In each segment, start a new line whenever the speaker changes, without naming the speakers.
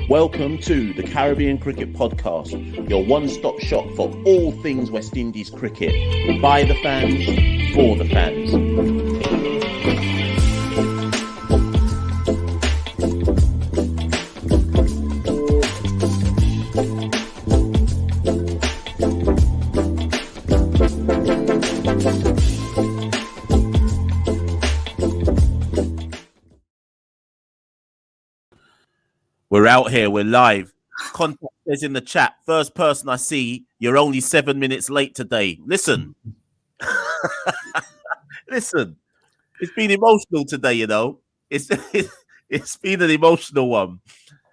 Welcome to the Caribbean Cricket Podcast, your one-stop shop for all things West Indies cricket. By the fans, for the fans. We're out here, we're live. Contact is in the chat. First person I see, you're only 7 minutes late today. Listen. Listen. It's been emotional today, you know. It's been an emotional one.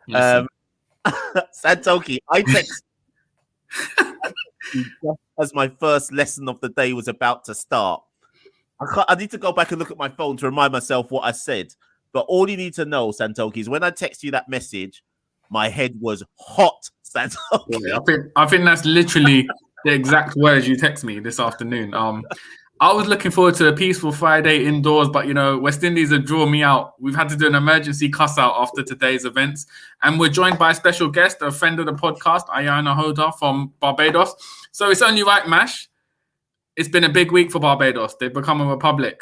Santoki, I text just as my first lesson of the day was about to start. I need to go back and look at my phone to remind myself what I said. But all you need to know, Santoki, is when I text you that message, my head was hot, Santoki.
Yeah, I think that's literally the exact words you text me this afternoon. I was looking forward to a peaceful Friday indoors, but you know, West Indies have drawn me out. We've had to do an emergency cuss out after today's events, and we're joined by a special guest, a friend of the podcast, Ayana Holder from Barbados. So it's only right, Mash. It's been a big week for Barbados. They've become a republic.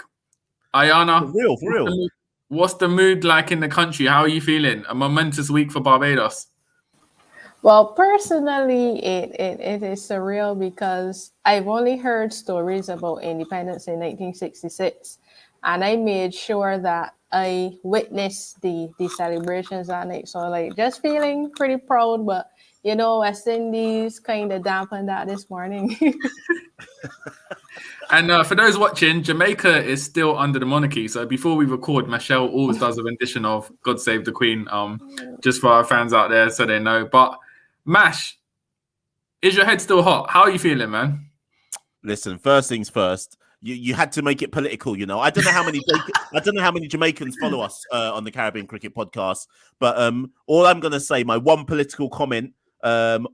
Ayana,
for real.
What's the mood like in the country? How are you feeling? A momentous week for Barbados.
Well, personally, it is surreal because I've only heard stories about independence in 1966, and I made sure that I witnessed the celebrations that night. So, like, just feeling pretty proud, but you know, West Indies kind of dampened that this morning.
And for those watching, Jamaica is still under the monarchy. So before we record, Michelle always does a rendition of God Save the Queen, just for our fans out there so they know. But Mash, is your head still hot? How are you feeling, man?
Listen, first things first, you had to make it political, you know. I don't know how many Jamaicans follow us on the Caribbean Cricket Podcast, but all I'm going to say, my one political comment of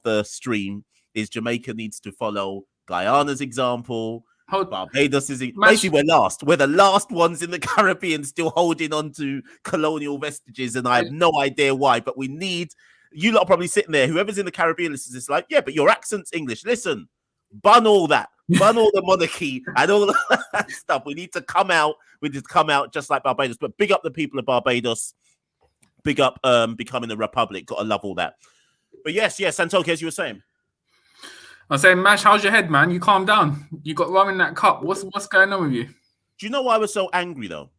the stream is Jamaica needs to follow Guyana's example. Barbados is basically we're last. We're the last ones in the Caribbean still holding on to colonial vestiges, and I have no idea why. But we need you lot are probably sitting there. Whoever's in the Caribbean listens, it's like, yeah, but your accent's English. Listen, bun all that, bun all the monarchy and all that stuff. We need to come out. We need to come out just like Barbados. But big up the people of Barbados. Big up becoming a republic. Got to love all that. But yes, Santoki, as you were saying.
I was saying, Mash, how's your head, man? You calm down. You got rum in that cup. What's going on with you?
Do you know why I was so angry, though?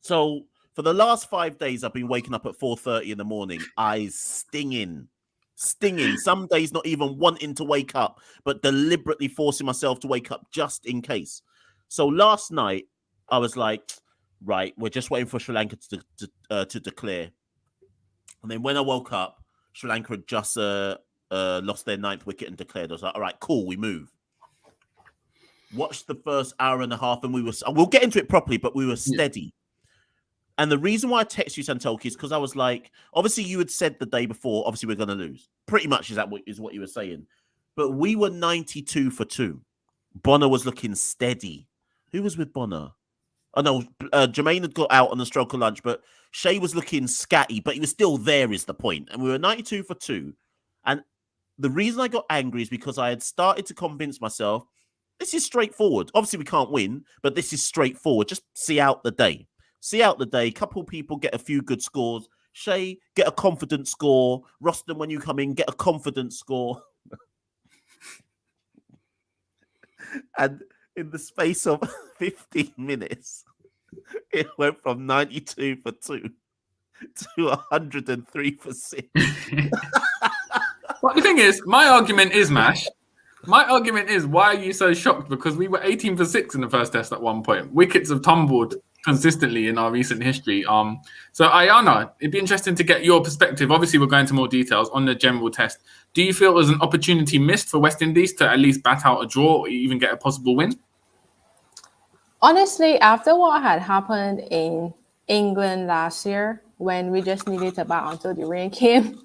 So, for the last 5 days, I've been waking up at 4:30 in the morning. Eyes stinging. Some days not even wanting to wake up, but deliberately forcing myself to wake up just in case. So, last night, I was like, right, we're just waiting for Sri Lanka to declare. And then when I woke up, Sri Lanka had just lost their 9th wicket and declared. I was like, all right, cool, we move. Watched the first hour and a half, and we'll get into it properly, but we were steady. And the reason why I text you, Santoki, is because I was like, obviously you had said the day before, obviously we're going to lose. Pretty much is what you were saying. But we were 92 for 2. Bonner was looking steady. Who was with Bonner? Oh, no, Jermaine had got out on the stroke of lunch, but Shai was looking scatty, but he was still there is the point. And we were 92 for 2. And the reason I got angry is because I had started to convince myself, this is straightforward. Obviously, we can't win, but this is straightforward. Just see out the day. Couple people get a few good scores. Shai, get a confident score. Roston, when you come in, get a confident score. And in the space of 15 minutes, it went from 92 for 2 to 103 for 6.
But the thing is, my argument is, Mash, why are you so shocked? Because we were 18 for 6 in the first test at one point. Wickets have tumbled consistently in our recent history. So, Ayana, it'd be interesting to get your perspective. Obviously, we're going into more details on the general test. Do you feel it was an opportunity missed for West Indies to at least bat out a draw or even get a possible win?
Honestly, after what had happened in England last year, when we just needed to bat until the rain came,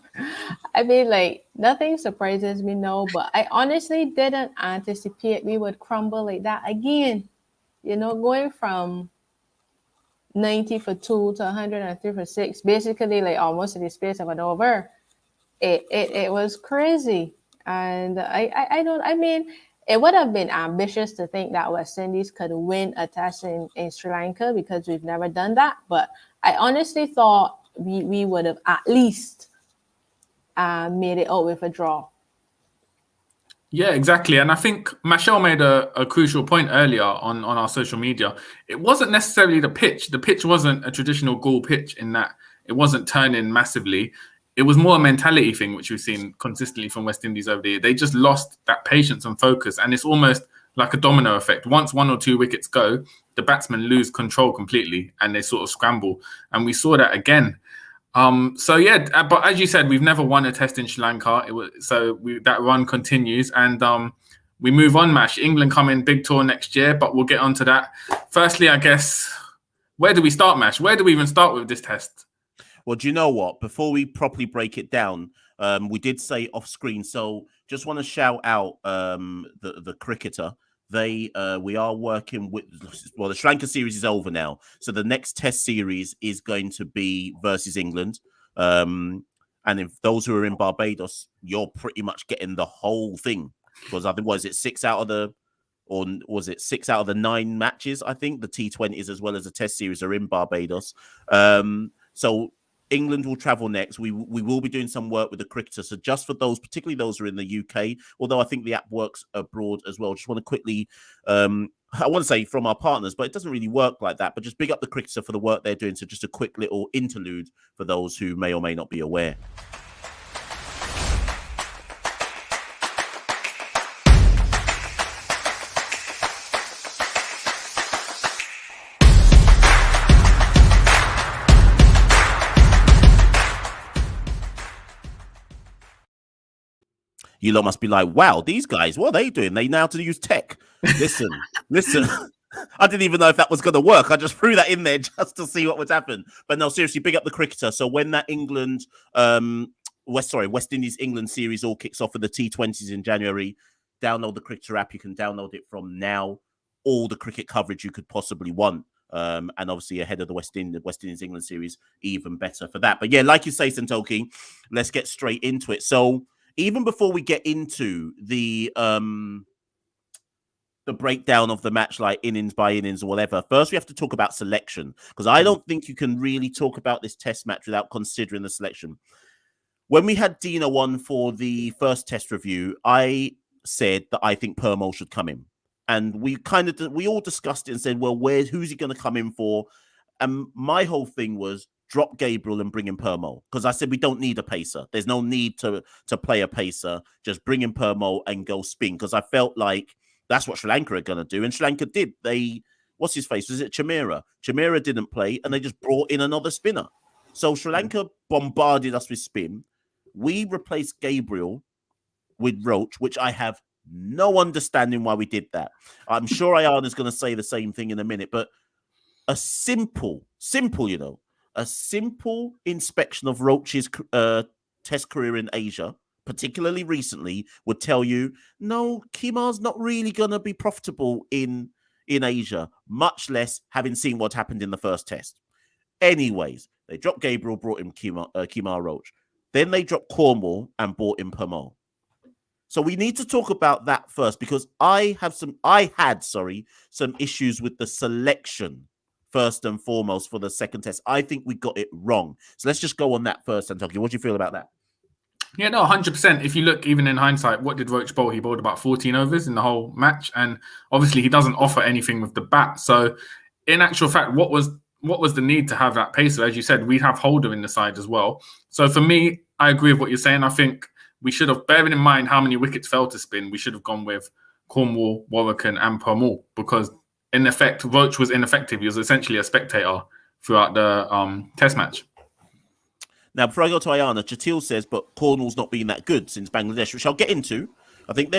I mean, like, nothing surprises me now, but I honestly didn't anticipate we would crumble like that again. You know, going from 90 for 2 to 103 for 6, basically like almost in the space of an over. It was crazy. And I mean, it would have been ambitious to think that West Indies could win a test in Sri Lanka because we've never done that. But I honestly thought we would have at least made it out with a draw.
Yeah, exactly. And I think Michelle made a crucial point earlier on our social media. It wasn't necessarily the pitch. The pitch wasn't a traditional Galle pitch in that it wasn't turning massively. It was more a mentality thing, which we've seen consistently from West Indies over the year. They just lost that patience and focus. And it's almost like a domino effect. Once 1 or 2 wickets go, the batsmen lose control completely and they sort of scramble. And we saw that again. So yeah, but as you said, we've never won a test in Sri Lanka. That run continues, and we move on. Mash, England come in big tour next year, but we'll get onto that. Firstly, I guess, where do we start, Mash? Where do we even start with this test?
Well, do you know what? Before we properly break it down, we did say off screen. So just want to shout out the cricketer. We are working with, well, the Sri Lanka series is over now. So the next test series is going to be versus England. And if those who are in Barbados, you're pretty much getting the whole thing. Because I think, was it 6 out of the 9 matches? I think the T20s as well as the test series are in Barbados. So England will travel next. We will be doing some work with the cricketers. So just for those, particularly those who are in the UK, although I think the app works abroad as well. Just want to quickly, I want to say from our partners, but it doesn't really work like that. But just big up the cricketer for the work they're doing. So just a quick little interlude for those who may or may not be aware. You lot must be like, wow, these guys, what are they doing? They know how to use tech. Listen. I didn't even know if that was going to work. I just threw that in there just to see what would happen. But no, seriously, big up the cricketer. So when that West Indies England series all kicks off for the T20s in January, download the cricketer app. You can download it from now. All the cricket coverage you could possibly want. And obviously ahead of the West Indies England series, even better for that. But yeah, like you say, Santoki, let's get straight into it. So even before we get into the breakdown of the match, like innings by innings or whatever, first we have to talk about selection, because I don't think you can really talk about this test match without considering the selection. When we had Dina on for the first test review, I said that I think Permaul should come in. And we all discussed it and said, well, who's he going to come in for? And my whole thing was, drop Gabriel and bring in Permaul, because I said we don't need a pacer. There's no need to play a pacer. Just bring in Permaul and go spin, because I felt like that's what Sri Lanka are going to do. And Sri Lanka did. What's his face? Was it Chamira? Chamira didn't play, and they just brought in another spinner. So Sri Lanka bombarded us with spin. We replaced Gabriel with Roach, which I have no understanding why we did that. I'm sure Ayana's going to say the same thing in a minute, but a simple, a simple inspection of Roach's test career in Asia, particularly recently, would tell you, no, Kimar's not really going to be profitable in Asia, much less having seen what happened in the first test. Anyways, they dropped Gabriel, brought in Kemar Roach. Then they dropped Cornwall and brought in Permaul. So we need to talk about that first, because I had some issues with the selection first and foremost for the second test. I think we got it wrong. So let's just go on that first, Antonio. What do you feel about that?
Yeah, no, 100%. If you look, even in hindsight, what did Roach bowl? He bowled about 14 overs in the whole match. And obviously he doesn't offer anything with the bat. So in actual fact, what was the need to have that pacer? As you said, we have Holder in the side as well. So for me, I agree with what you're saying. I think we should have, bearing in mind how many wickets fell to spin, we should have gone with Cornwall, Warwican and Permaul, because in effect, Roach was ineffective. He was essentially a spectator throughout the test match.
Now, before I go to Ayana, Jatil says, but Cornwall's not been that good since Bangladesh, which I'll get into. I think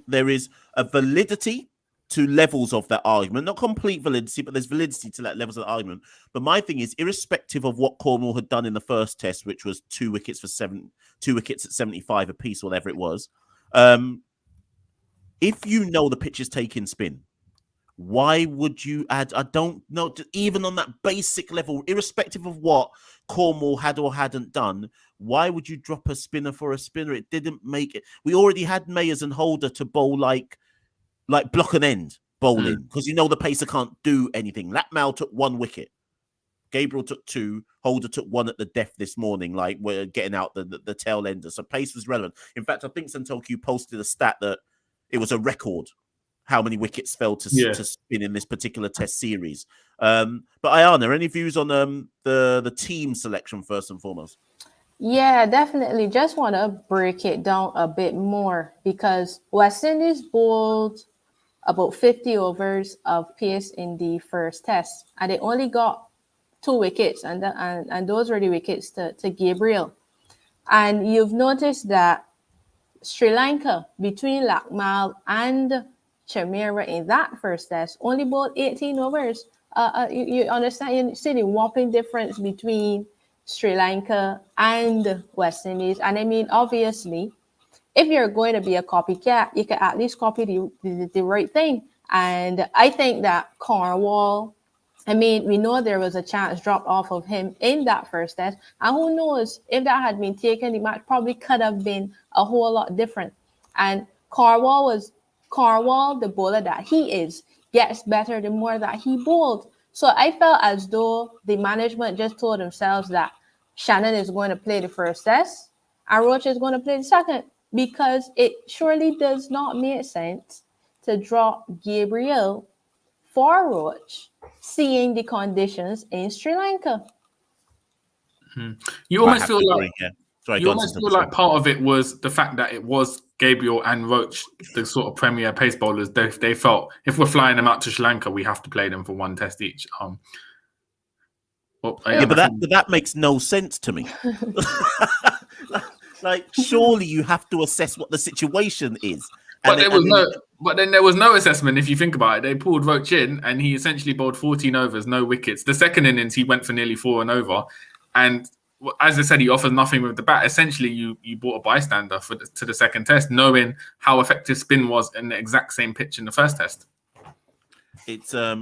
there is a validity to levels of that argument. Not complete validity, but there's validity to that levels of the argument. But my thing is, irrespective of what Cornwall had done in the first test, which was 2 wickets at 75 apiece, whatever it was, if you know the pitch is taking spin, Why would you add? I don't know. Even on that basic level, irrespective of what Cornwall had or hadn't done, why would you drop a spinner for a spinner? It didn't make it. We already had Mayers and Holder to bowl like block and end bowling because the pacer can't do anything. Lapmal took 1 wicket. Gabriel took 2. Holder took 1 at the death this morning. Like we're getting out the tail ender. So pace was relevant. In fact, I think Santoki posted a stat that it was a record how many wickets fell to spin in this particular test series. But Ayana, any views on the team selection first and foremost?
Yeah, definitely. Just want to break it down a bit more because West Indies bowled about 50 overs of pace in the first test, and they only got 2 wickets, and those were the wickets to Gabriel. And you've noticed that Sri Lanka, between Lakmal and Chamira in that first test, only bowled 18 overs. You understand? You see the whopping difference between Sri Lanka and West Indies. And I mean, obviously, if you're going to be a copycat, you can at least copy the right thing. And I think that Cornwall, I mean, we know there was a chance dropped off of him in that first test. And who knows, if that had been taken, the match probably could have been a whole lot different. And Cornwall, the bowler that he is, gets better the more that he bowled. So I felt as though the management just told themselves that Shannon is going to play the first test and Roach is going to play the second, because it surely does not make sense to drop Gabriel for Roach, seeing the conditions in Sri Lanka.
You almost feel like part of it was the fact that it was Gabriel and Roach, the sort of premier pace bowlers. They felt if we're flying them out to Sri Lanka, we have to play them for 1 test each.
But that makes no sense to me. Like, surely you have to assess what the situation is.
But then there was no assessment. If you think about it, they pulled Roach in, and he essentially bowled 14 overs, no wickets. The second innings, he went for nearly 4 and over, and as I said, he offers nothing with the bat. Essentially, you bought a bystander to the second test, knowing how effective spin was in the exact same pitch in the first test.
It's I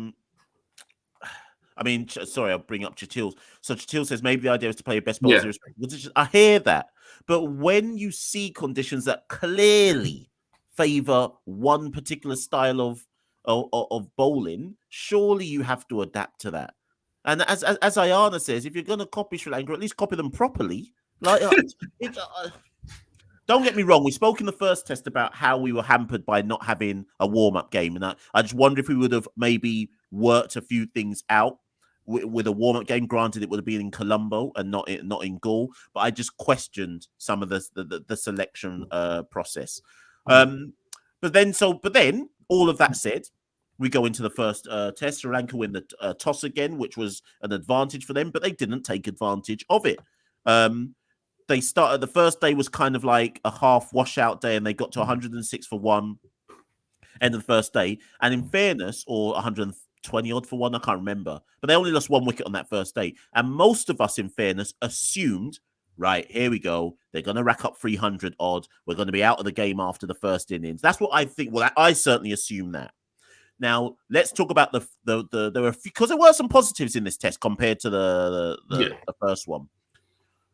mean, sorry, I'll bring up Chatil. So Chatil says maybe the idea is to play your best bowlers. Yeah. I hear that. But when you see conditions that clearly favor one particular style of bowling, surely you have to adapt to that. And as Ayana says, if you're going to copy Sri Lanka, at least copy them properly. Like, don't get me wrong. We spoke in the first test about how we were hampered by not having a warm-up game. And I just wonder if we would have maybe worked a few things out with a warm-up game. Granted, it would have been in Colombo and not in Galle. But I just questioned some of the selection process. But then, all of that said, we go into the first test. Sri Lanka win the toss again, which was an advantage for them, but they didn't take advantage of it. They started, the first day was kind of like a half washout day, and they got to 106 for 1 end of the first day. And in fairness, or 120 odd for 1, I can't remember, but they only lost 1 wicket on that first day. And most of us, in fairness, assumed, right, here we go, they're going to rack up 300 odd. We're going to be out of the game after the first innings. That's what I think. Well, I certainly assume that. Now, let's talk about there were because there were some positives in this test compared to the first one.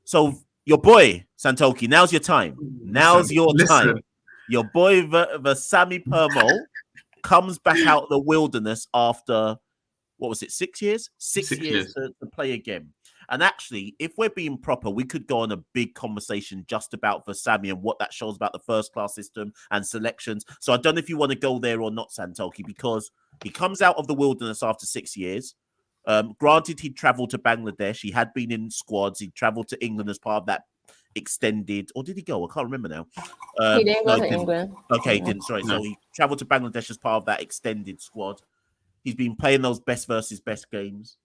So your boy Santoki, now's your time. Now's your time. Your boy Vasami Permaul comes back out of the wilderness after, what was it, 6 years? 6 years to play again. And actually, if we're being proper, we could go on a big conversation just about Vasami and what that shows about the first-class system and selections. So I don't know if you want to go there or not, Santoki, because he comes out of the wilderness after 6 years. Granted, he'd travelled to Bangladesh. He had been in squads. He'd travelled to England as part of that extended, or did he go? I can't remember now.
He didn't go to England.
Okay, he didn't. Sorry. So he travelled to Bangladesh as part of that extended squad. He's been playing those best versus best games.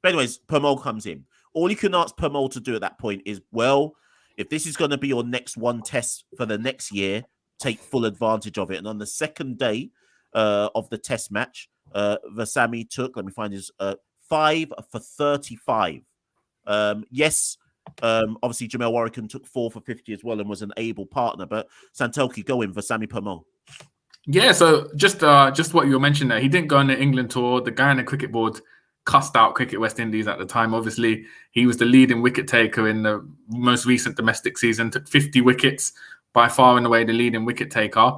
But anyways, Permaul comes in. All you can ask Permaul to do at that point is, well, if this is going to be your next one test for the next year, take full advantage of it. And on the second day of the test match, Vasami took, let me find his 5 for 35. Yes, obviously Jamel Warrican took 4 for 50 as well and was an able partner. But Santoki, go in, Vasami Permaul.
Yeah, so just what you were mentioning there, he didn't go on the England tour. The guy on the cricket board cussed out Cricket West Indies at the time. Obviously, he was the leading wicket taker in the most recent domestic season, took 50 wickets, by far and away the leading wicket taker.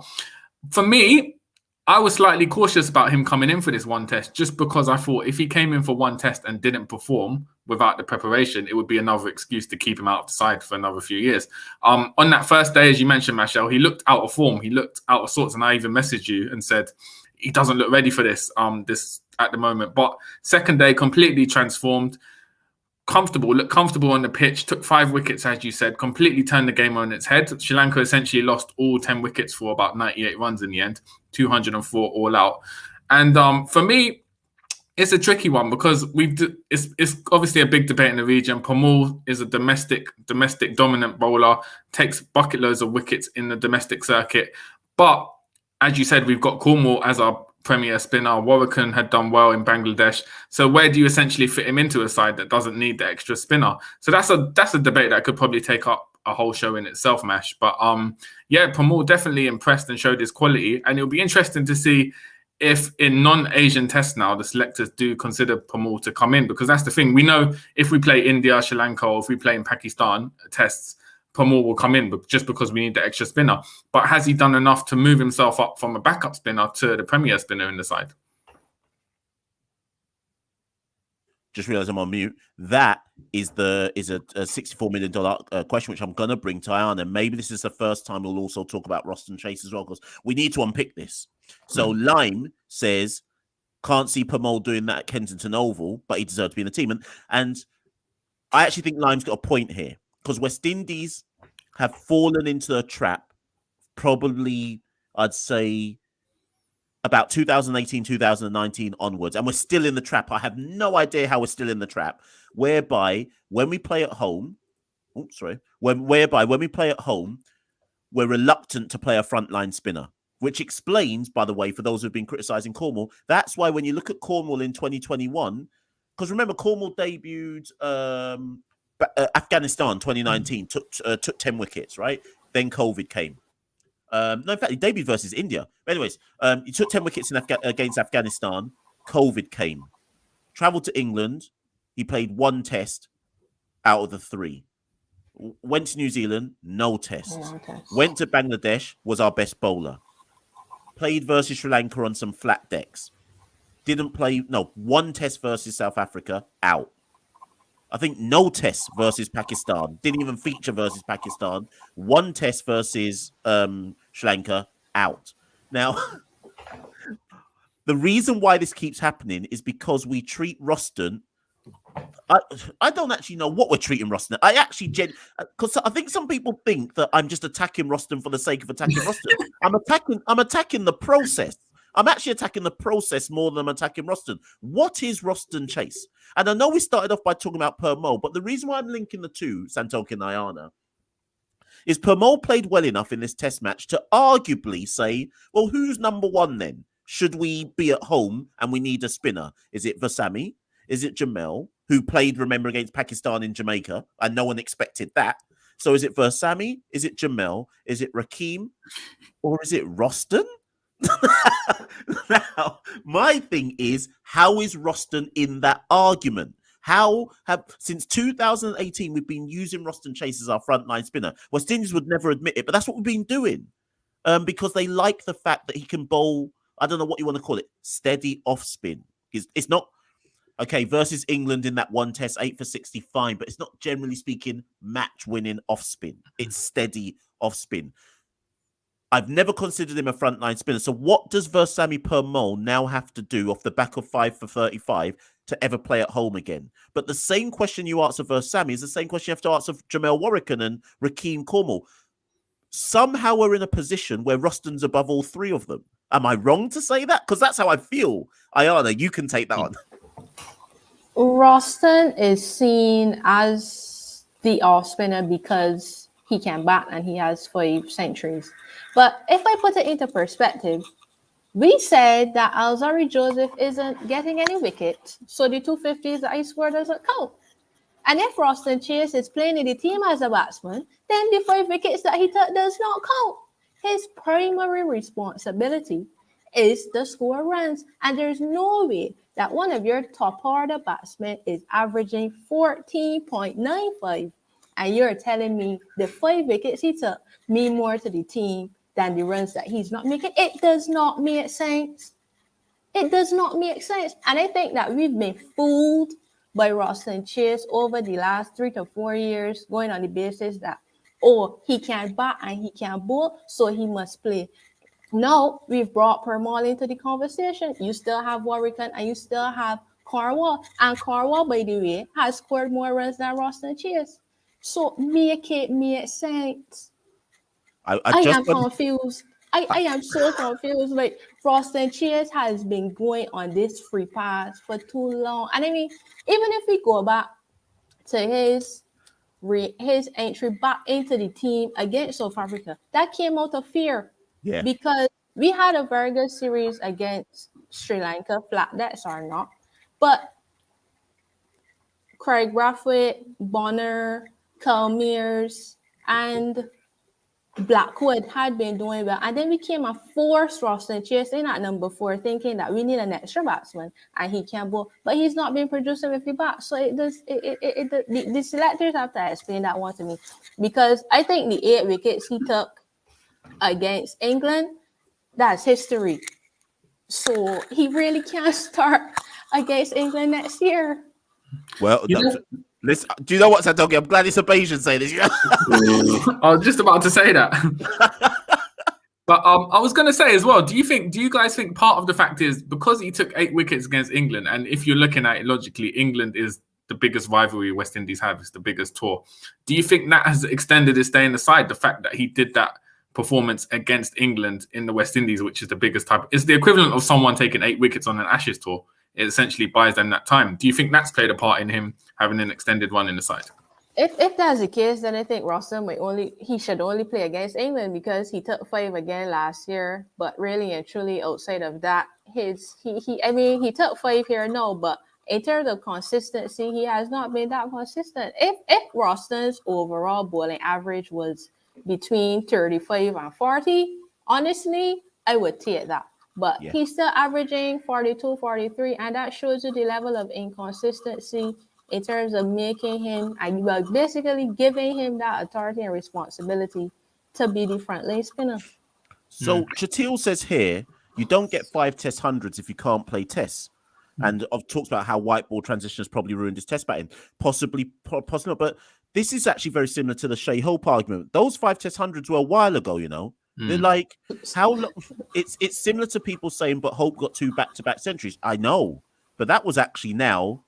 For me, I was slightly cautious about him coming in for this one test, just because I thought if he came in for one test and didn't perform without the preparation, it would be another excuse to keep him out of the side for another few years. On that first day, as you mentioned, Machel, he looked out of form. He looked out of sorts, and I even messaged you and said he doesn't look ready for this at the moment. But second day, completely transformed. Looked comfortable on the pitch, took 5 wickets, as you said, completely turned the game on its head. Sri Lanka essentially lost all 10 wickets for about 98 runs in the end, 204 all out. And for me, it's a tricky one because it's obviously a big debate in the region. Permaul is a domestic dominant bowler, takes bucket loads of wickets in the domestic circuit. But as you said, we've got Cornwall as our premier spinner. Warrican had done well in Bangladesh. So where do you essentially fit him into a side that doesn't need the extra spinner? So that's a debate that could probably take up a whole show in itself, Mash. But yeah, Permaul definitely impressed and showed his quality. And it'll be interesting to see if in non-Asian tests now, the selectors do consider Permaul to come in, because that's the thing. We know if we play India, Sri Lanka, or if we play in Pakistan tests, Permaul will come in just because we need the extra spinner. But has he done enough to move himself up from a backup spinner to the premier spinner in the side?
Just realised I'm on mute. That is a $64 million question, which I'm going to bring to Ayana. Maybe this is the first time we'll also talk about Roston Chase as well, because we need to unpick this. So Lime says, can't see Permaul doing that at Kensington Oval, but he deserved to be in the team. And I actually think Lime's got a point here, because West Indies have fallen into a trap probably, I'd say, about 2018, 2019 onwards. And we're still in the trap. I have no idea how we're still in the trap, whereby when we play at home, when we play at home, we're reluctant to play a frontline spinner, which explains, by the way, for those who've been criticizing Cornwall, that's why when you look at Cornwall in 2021, because remember, Cornwall debuted Afghanistan 2019, took 10 wickets, right? Then COVID came. No, in fact, he debuted versus India. But anyways, he took 10 wickets against Afghanistan. COVID came. Travelled to England. He played 1 test out of the 3. Went to New Zealand, no tests. Went to Bangladesh, was our best bowler. Played versus Sri Lanka on some flat decks. Didn't play, 1 test versus South Africa, out. I think no test versus Pakistan. Didn't even feature versus Pakistan. 1 test versus Sri Lanka, out. Now, the reason why this keeps happening is because we treat Roston. I don't actually know what we're treating Roston. I actually, because I think some people think that I'm just attacking Roston for the sake of attacking Roston. I'm attacking the process. I'm actually attacking the process more than I'm attacking Roston. What is Roston Chase? And I know we started off by talking about Permaul, but the reason why I'm linking the two, Santoki and Ayana, is Permaul played well enough in this test match to arguably say, well, who's number 1 then? Should we be at home and we need a spinner? Is it Vasami? Is it Jamel, who played, remember, against Pakistan in Jamaica, and no one expected that? So is it Vasami? Is it Jamel? Is it Rakeem? Or is it Roston? Now, my thing is, how is Roston in that argument? Since 2018 we've been using Roston Chase as our frontline spinner? West Indies would never admit it, but that's what we've been doing, because they like the fact that he can bowl. I don't know what you want to call it, steady off spin. It's not okay versus England in that 1 test, 8 for 60, fine, but it's not, generally speaking, match winning off spin. It's steady off spin. I've never considered him a frontline spinner. So what does Versamy Permaul now have to do off the back of 5 for 35 to ever play at home again? But the same question you ask of Versamy is the same question you have to ask of Jamel Warrican and Rakeem Cornwall. Somehow we're in a position where Roston's above all 3 of them. Am I wrong to say that? Because that's how I feel. Ayana, you can take that on.
Roston is seen as the off spinner because he can bat and he has 5 centuries. But if I put it into perspective, we said that Alzari Joseph isn't getting any wickets, so the 250s that he scored doesn't count. And if Roston Chase is playing in the team as a batsman, then the 5 wickets that he took does not count. his primary responsibility is to score runs. And there's no way that one of your top order batsmen is averaging 14.95. And you're telling me the 5 wickets he took mean more to the team than the runs that he's not making. It does not make sense. It does not make sense. And I think that we've been fooled by Roston Chase over the last 3 to 4 years, going on the basis that, oh, he can bat and he can bowl, so he must play. Now we've brought Permaul into the conversation. You still have Warwickland and you still have Cornwall. And Cornwall, by the way, has scored more runs than Roston Chase. So make it make sense. I am confused. I am so confused. Like, Roston Chase has been going on this free pass for too long. And I mean, even if we go back to his entry back into the team against South Africa, that came out of fear.
Yeah.
Because we had a very good series against Sri Lanka, flat decks or not. But Craig Brathwaite, Bonner, Calmeers, and Blackwood had been doing well. And then we came and forced Roston Chase in at number 4, thinking that we need an extra batsman and he can bowl. But he's not been producing with the bat. So the selectors have to explain that one to me. Because I think the 8 wickets he took against England, that's history. So he really can't start against England next year.
Well, listen, do you know what, Santoki? I'm glad it's a Bayesian saying this.
I was just about to say that. But I was going to say as well, do you guys think part of the fact is because he took 8 wickets against England, and if you're looking at it logically, England is the biggest rivalry West Indies have, it's the biggest tour. Do you think that has extended his stay in the side, the fact that he did that performance against England in the West Indies, which is the biggest type, is the equivalent of someone taking 8 wickets on an Ashes tour? It essentially buys them that time. Do you think that's played a part in him having an extended run in the side?
If that's the case, then I think Roston he should only play against England because he took 5 again last year. But really and truly, outside of that, he took 5 here now, but in terms of consistency, he has not been that consistent. If Roston's overall bowling average was between 35 and 40, honestly, I would take that. But he's still averaging 42, 43, and that shows you the level of inconsistency in terms of making him, and you are basically giving him that authority and responsibility to be the front lane spinner.
So Chatil says here, you don't get 5 test hundreds if you can't play tests. And I've talked about how white ball transition has probably ruined his test batting. Possibly not. But this is actually very similar to the Shai Hope argument. Those 5 test hundreds were a while ago, you know. They're like, how long? It's similar to people saying, but Hope got 2 back-to-back centuries. I know, but that was actually now,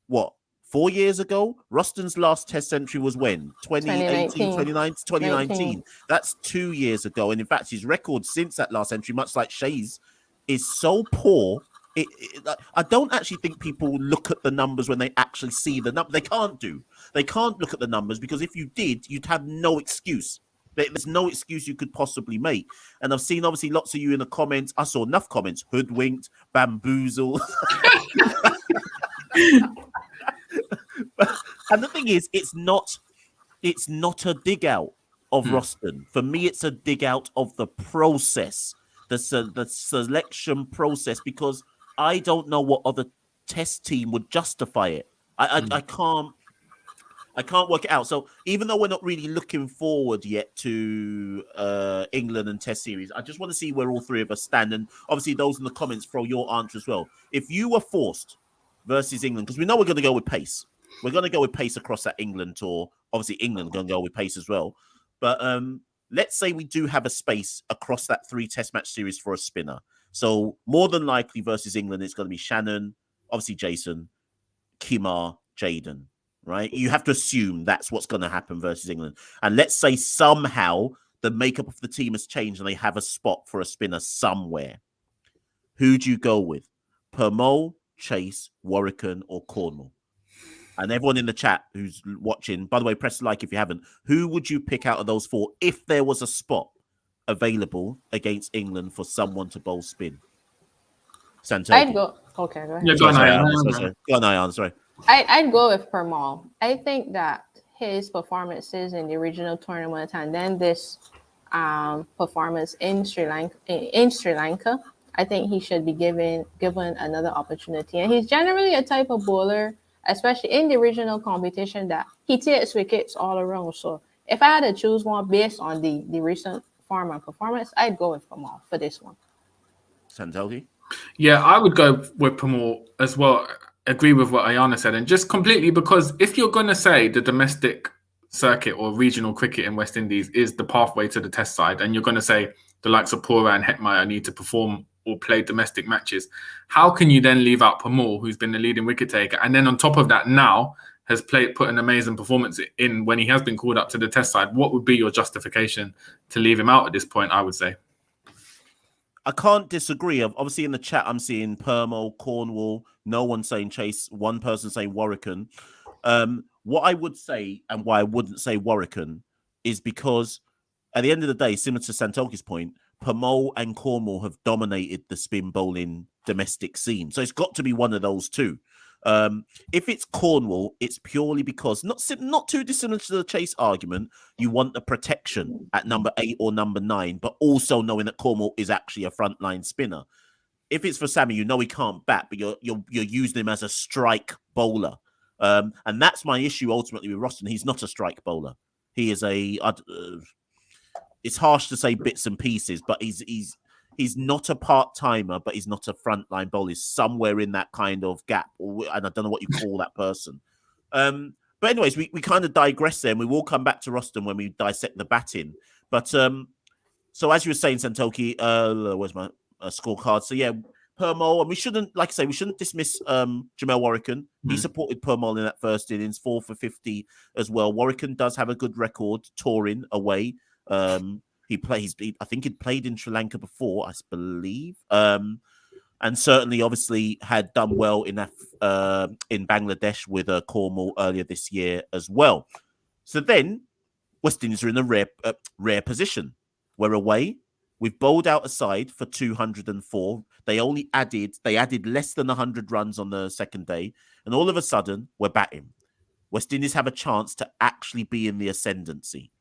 what, 4 years ago? Roston's last test century was when? 2019. That's 2 years ago. And in fact, his record since that last century, much like Shai's, is so poor. I don't actually think people look at the numbers when they actually see the number. They can't look at the numbers because if you did, you'd have no excuse. There's no excuse you could possibly make. And I've seen obviously lots of you in the comments. I saw enough comments: hoodwinked, bamboozled. And the thing is, it's not a dig out of Roston. For me, it's a dig out of the process, the selection process, because I don't know what other test team would justify it. I can't work it out. So even though we're not really looking forward yet to England and Test series, I just want to see where all 3 of us stand. And obviously, those in the comments throw your answer as well. If you were forced versus England, because we know we're going to go with pace. We're going to go with pace across that England tour. Obviously, England are going to go with pace as well. But let's say we do have a space across that 3 Test match series for a spinner. So more than likely versus England, it's going to be Shannon, obviously Jason, Kimar, Jaden. Right? You have to assume that's what's going to happen versus England. And let's say somehow the makeup of the team has changed and they have a spot for a spinner somewhere. Who do you go with? Permaul, Chase, Warwickland, or Cornwall? And everyone in the chat who's watching, by the way, press like if you haven't. Who would you pick out of those 4 if there was a spot available against England for someone to bowl spin? Santoki.
I'd go. Okay, go ahead.
Yeah, go on, Ayana.
Go on, Ayana, sorry.
I'd go with Permaul. I think that his performances in the original tournament and then this performance in Sri Lanka. I think he should be given another opportunity. And he's generally a type of bowler, especially in the regional competition, that he takes wickets all around. So if I had to choose one based on the recent form and performance, I'd go with Permaul for this one.
Santoki?
Yeah, I would go with Permaul as well. Agree with what Ayana said, and just completely because if you're going to say the domestic circuit or regional cricket in West Indies is the pathway to the Test side, and you're going to say the likes of Pura and Hetmeyer need to perform or play domestic matches, how can you then leave out Permaul, who's been the leading wicket taker, and then on top of that now has put an amazing performance in when he has been called up to the Test side? What would be your justification to leave him out at this point? I would say.
I can't disagree. Obviously, in the chat, I'm seeing Permaul, Cornwall. No one saying Chase. One person saying Warwican. What I would say and why I wouldn't say Warwican is because at the end of the day, similar to Santoki's point, Permaul and Cornwall have dominated the spin bowling domestic scene. So it's got to be one of those two. If it's Cornwall, it's purely because not too dissimilar to the Chase argument. You want the protection at number 8 or number 9, but also knowing that Cornwall is actually a frontline spinner. If it's for Sammy, you know he can't bat, but you're using him as a strike bowler, and that's my issue ultimately with Roston. He's not a strike bowler. He is it's harsh to say bits and pieces, but he's not a part-timer, but he's not a frontline bowler. He's somewhere in that kind of gap, and I don't know what you call that person. But anyways, we kind of digress there, and we will come back to Roston when we dissect the batting. But so as you were saying, Santoki, where's my scorecard? So yeah, Permaul, and we shouldn't, like I say, we shouldn't dismiss Jamel Warwican. He supported Permaul in that first innings, 4 for 50 as well. Warwican does have a good record touring away. I think he'd played in Sri Lanka before, I believe. And certainly, obviously, had done well in that in Bangladesh with Cornwall earlier this year as well. So then, West Indies are in a rare position. We're away. We've bowled out a side for 204. They added less than 100 runs on the second day, and all of a sudden, we're batting. West Indies have a chance to actually be in the ascendancy.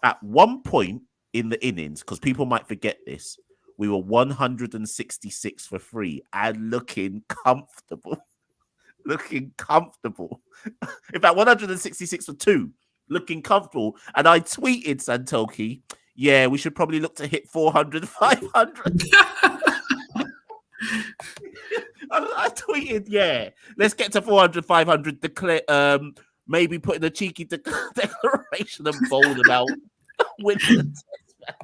At one point in the innings, because people might forget this, we were 166 for 3 and looking comfortable. In fact, 166 for 2, looking comfortable. And I tweeted, Santoki, yeah, we should probably look to hit 400, 500. I tweeted, yeah, let's get to 400, 500, declare, maybe put in a cheeky declaration and bold about winning the Test match.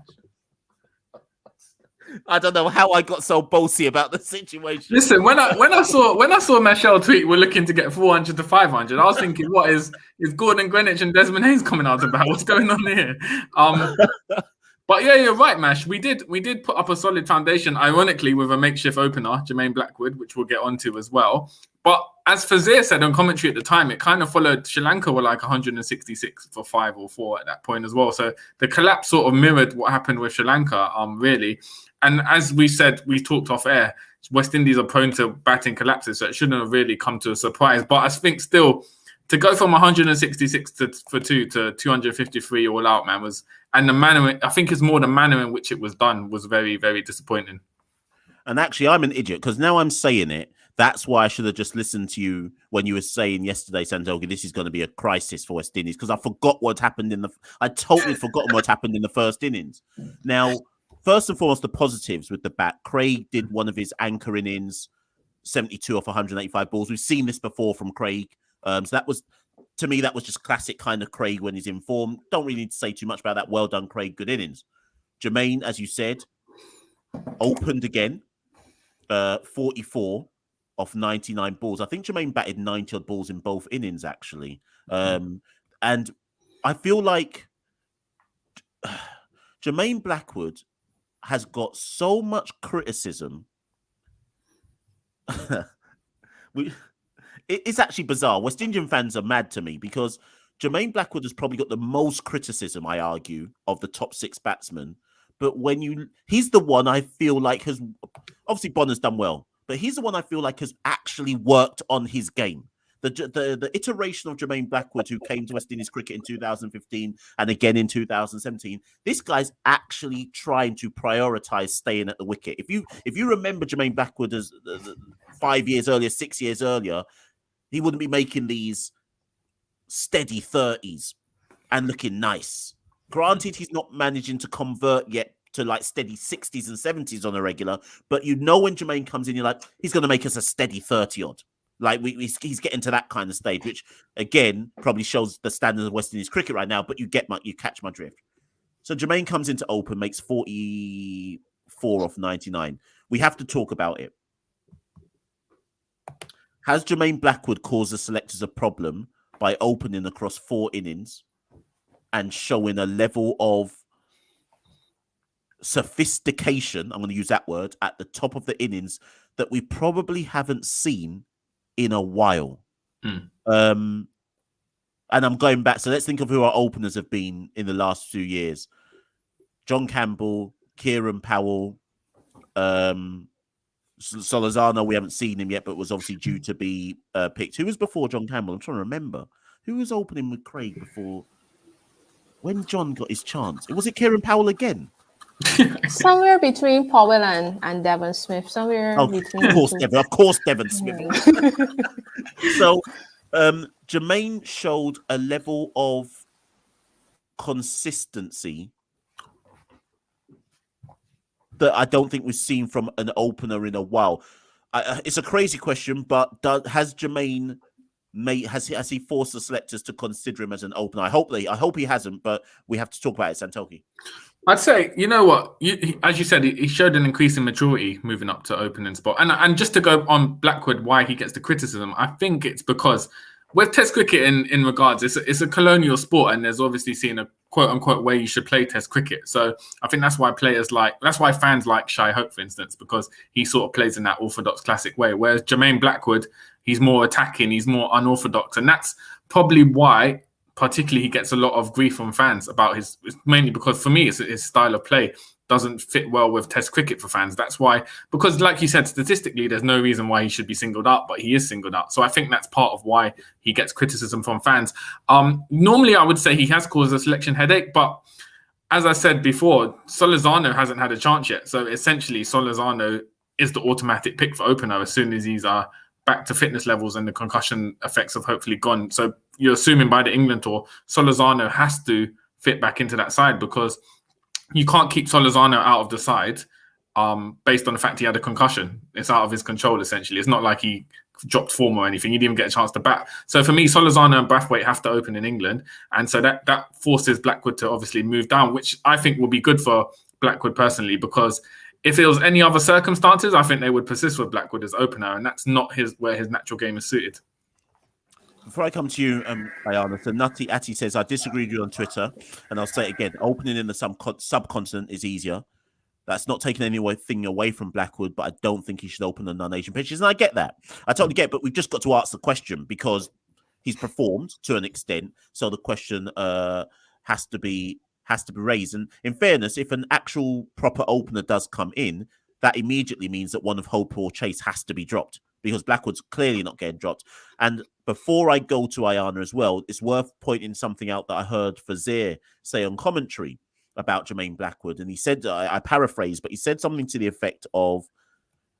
I don't know how I got so bossy about the situation.
Listen, when I saw Michelle tweet, we're looking to get 400 to 500. I was thinking, what is Gordon Greenwich and Desmond Hayes coming out about? What's going on here? But yeah, you're right, Mash. We did put up a solid foundation, ironically, with a makeshift opener, Jermaine Blackwood, which we'll get onto as well. But as Fazir said on commentary at the time, it kind of followed. Sri Lanka were like 166 for 5 or 4 at that point as well. So the collapse sort of mirrored what happened with Sri Lanka, really. And as we said, we talked off air, West Indies are prone to batting collapses, so it shouldn't have really come to a surprise. But I think still, to go from 166 for 2 to 253 all out, man, and the manner, I think it's more the manner in which it was done was very, very disappointing.
And actually, I'm an idiot because now I'm saying it. That's why I should have just listened to you when you were saying yesterday, Santoki, this is going to be a crisis for West Indies, because I forgot what happened I totally forgotten what happened in the first innings. Now, first and foremost, the positives with the bat. Craig did one of his anchor innings, 72 off 185 balls. We've seen this before from Craig. So that was, to me, that was just classic kind of Craig when he's in form. Don't really need to say too much about that. Well done, Craig. Good innings. Jermaine, as you said, opened again, 44 off 99 balls. I think Jermaine batted 90 odd balls in both innings, actually. And I feel like Jermaine Blackwood has got so much criticism. It's actually bizarre. West Indian fans are mad to me because Jermaine Blackwood has probably got the most criticism, I argue, of the top 6 batsmen. But he's the one I feel like obviously Bonner's done well, but he's the one I feel like has actually worked on his game. the iteration of Jermaine Blackwood, who came to West Indies cricket in 2015 and again in 2017, this guy's actually trying to prioritize staying at the wicket. If you remember Jermaine Blackwood as 5 years earlier, 6 years earlier, he wouldn't be making these steady 30s and looking nice. Granted, he's not managing to convert yet to like steady 60s and 70s on a regular, but you know when Jermaine comes in, you're like, he's going to make us a steady 30 odd. Like he's getting to that kind of stage, which again probably shows the standard of West Indies cricket right now. But you catch my drift. So Jermaine comes into open, makes 44 off 99. We have to talk about it. Has Jermaine Blackwood caused the selectors a problem by opening across 4 innings and showing a level of sophistication, I'm going to use that word, at the top of the innings that we probably haven't seen in a while? And I'm going back. So let's think of who our openers have been in the last few years. John Campbell, Kieran Powell, Solozano, we haven't seen him yet, but was obviously due to be picked. Who was before John Campbell? I'm trying to remember. Who was opening with Craig before when John got his chance? Was it Kieran Powell again?
Somewhere between Powell and Devon Smith. Somewhere between.
Of course, Devon Smith. So, Jermaine showed a level of consistency that I don't think we've seen from an opener in a while. It's a crazy question, but has Jermaine has he forced the selectors to consider him as an opener? I hope he hasn't, but we have to talk about it, Santoki.
I'd say, you know what, as you said, he showed an increase in maturity moving up to opening spot. And just to go on Blackwood, why he gets the criticism, I think it's because with Test cricket in regards, it's a colonial sport, and there's obviously seen a quote unquote way you should play Test cricket. So I think that's why fans like Shai Hope, for instance, because he sort of plays in that orthodox classic way. Whereas Jermaine Blackwood, he's more attacking, he's more unorthodox, and that's probably why. Particularly, he gets a lot of grief from fans about mainly because for me, his style of play doesn't fit well with Test cricket for fans. That's why, because like you said, statistically, there's no reason why he should be singled out, but he is singled out. So I think that's part of why he gets criticism from fans. Normally, I would say he has caused a selection headache, but as I said before, Solozano hasn't had a chance yet. So essentially, Solozano is the automatic pick for opener as soon as he's back to fitness levels and the concussion effects have hopefully gone. So you're assuming by the England tour, Solozano has to fit back into that side because you can't keep Solozano out of the side based on the fact he had a concussion. It's out of his control, essentially. It's not like he dropped form or anything. He didn't even get a chance to bat. So for me, Solozano and Brathwaite have to open in England. And so that forces Blackwood to obviously move down, which I think will be good for Blackwood personally, because if it was any other circumstances, I think they would persist with Blackwood as opener, and that's not where his natural game is suited.
Before I come to you, Ayana, so Nutty Atty says, I disagree with you on Twitter, and I'll say it again, opening in the subcontinent is easier. That's not taking anything away from Blackwood, but I don't think he should open the non-Asian pitches, and I get that. I totally get it, but we've just got to ask the question because he's performed to an extent, so the question has to be raised. And in fairness, if an actual proper opener does come in, that immediately means that one of Hope or Chase has to be dropped because Blackwood's clearly not getting dropped. And before I go to Ayana as well, it's worth pointing something out that I heard Fazir say on commentary about Jermaine Blackwood. And he said, I paraphrase, but he said something to the effect of,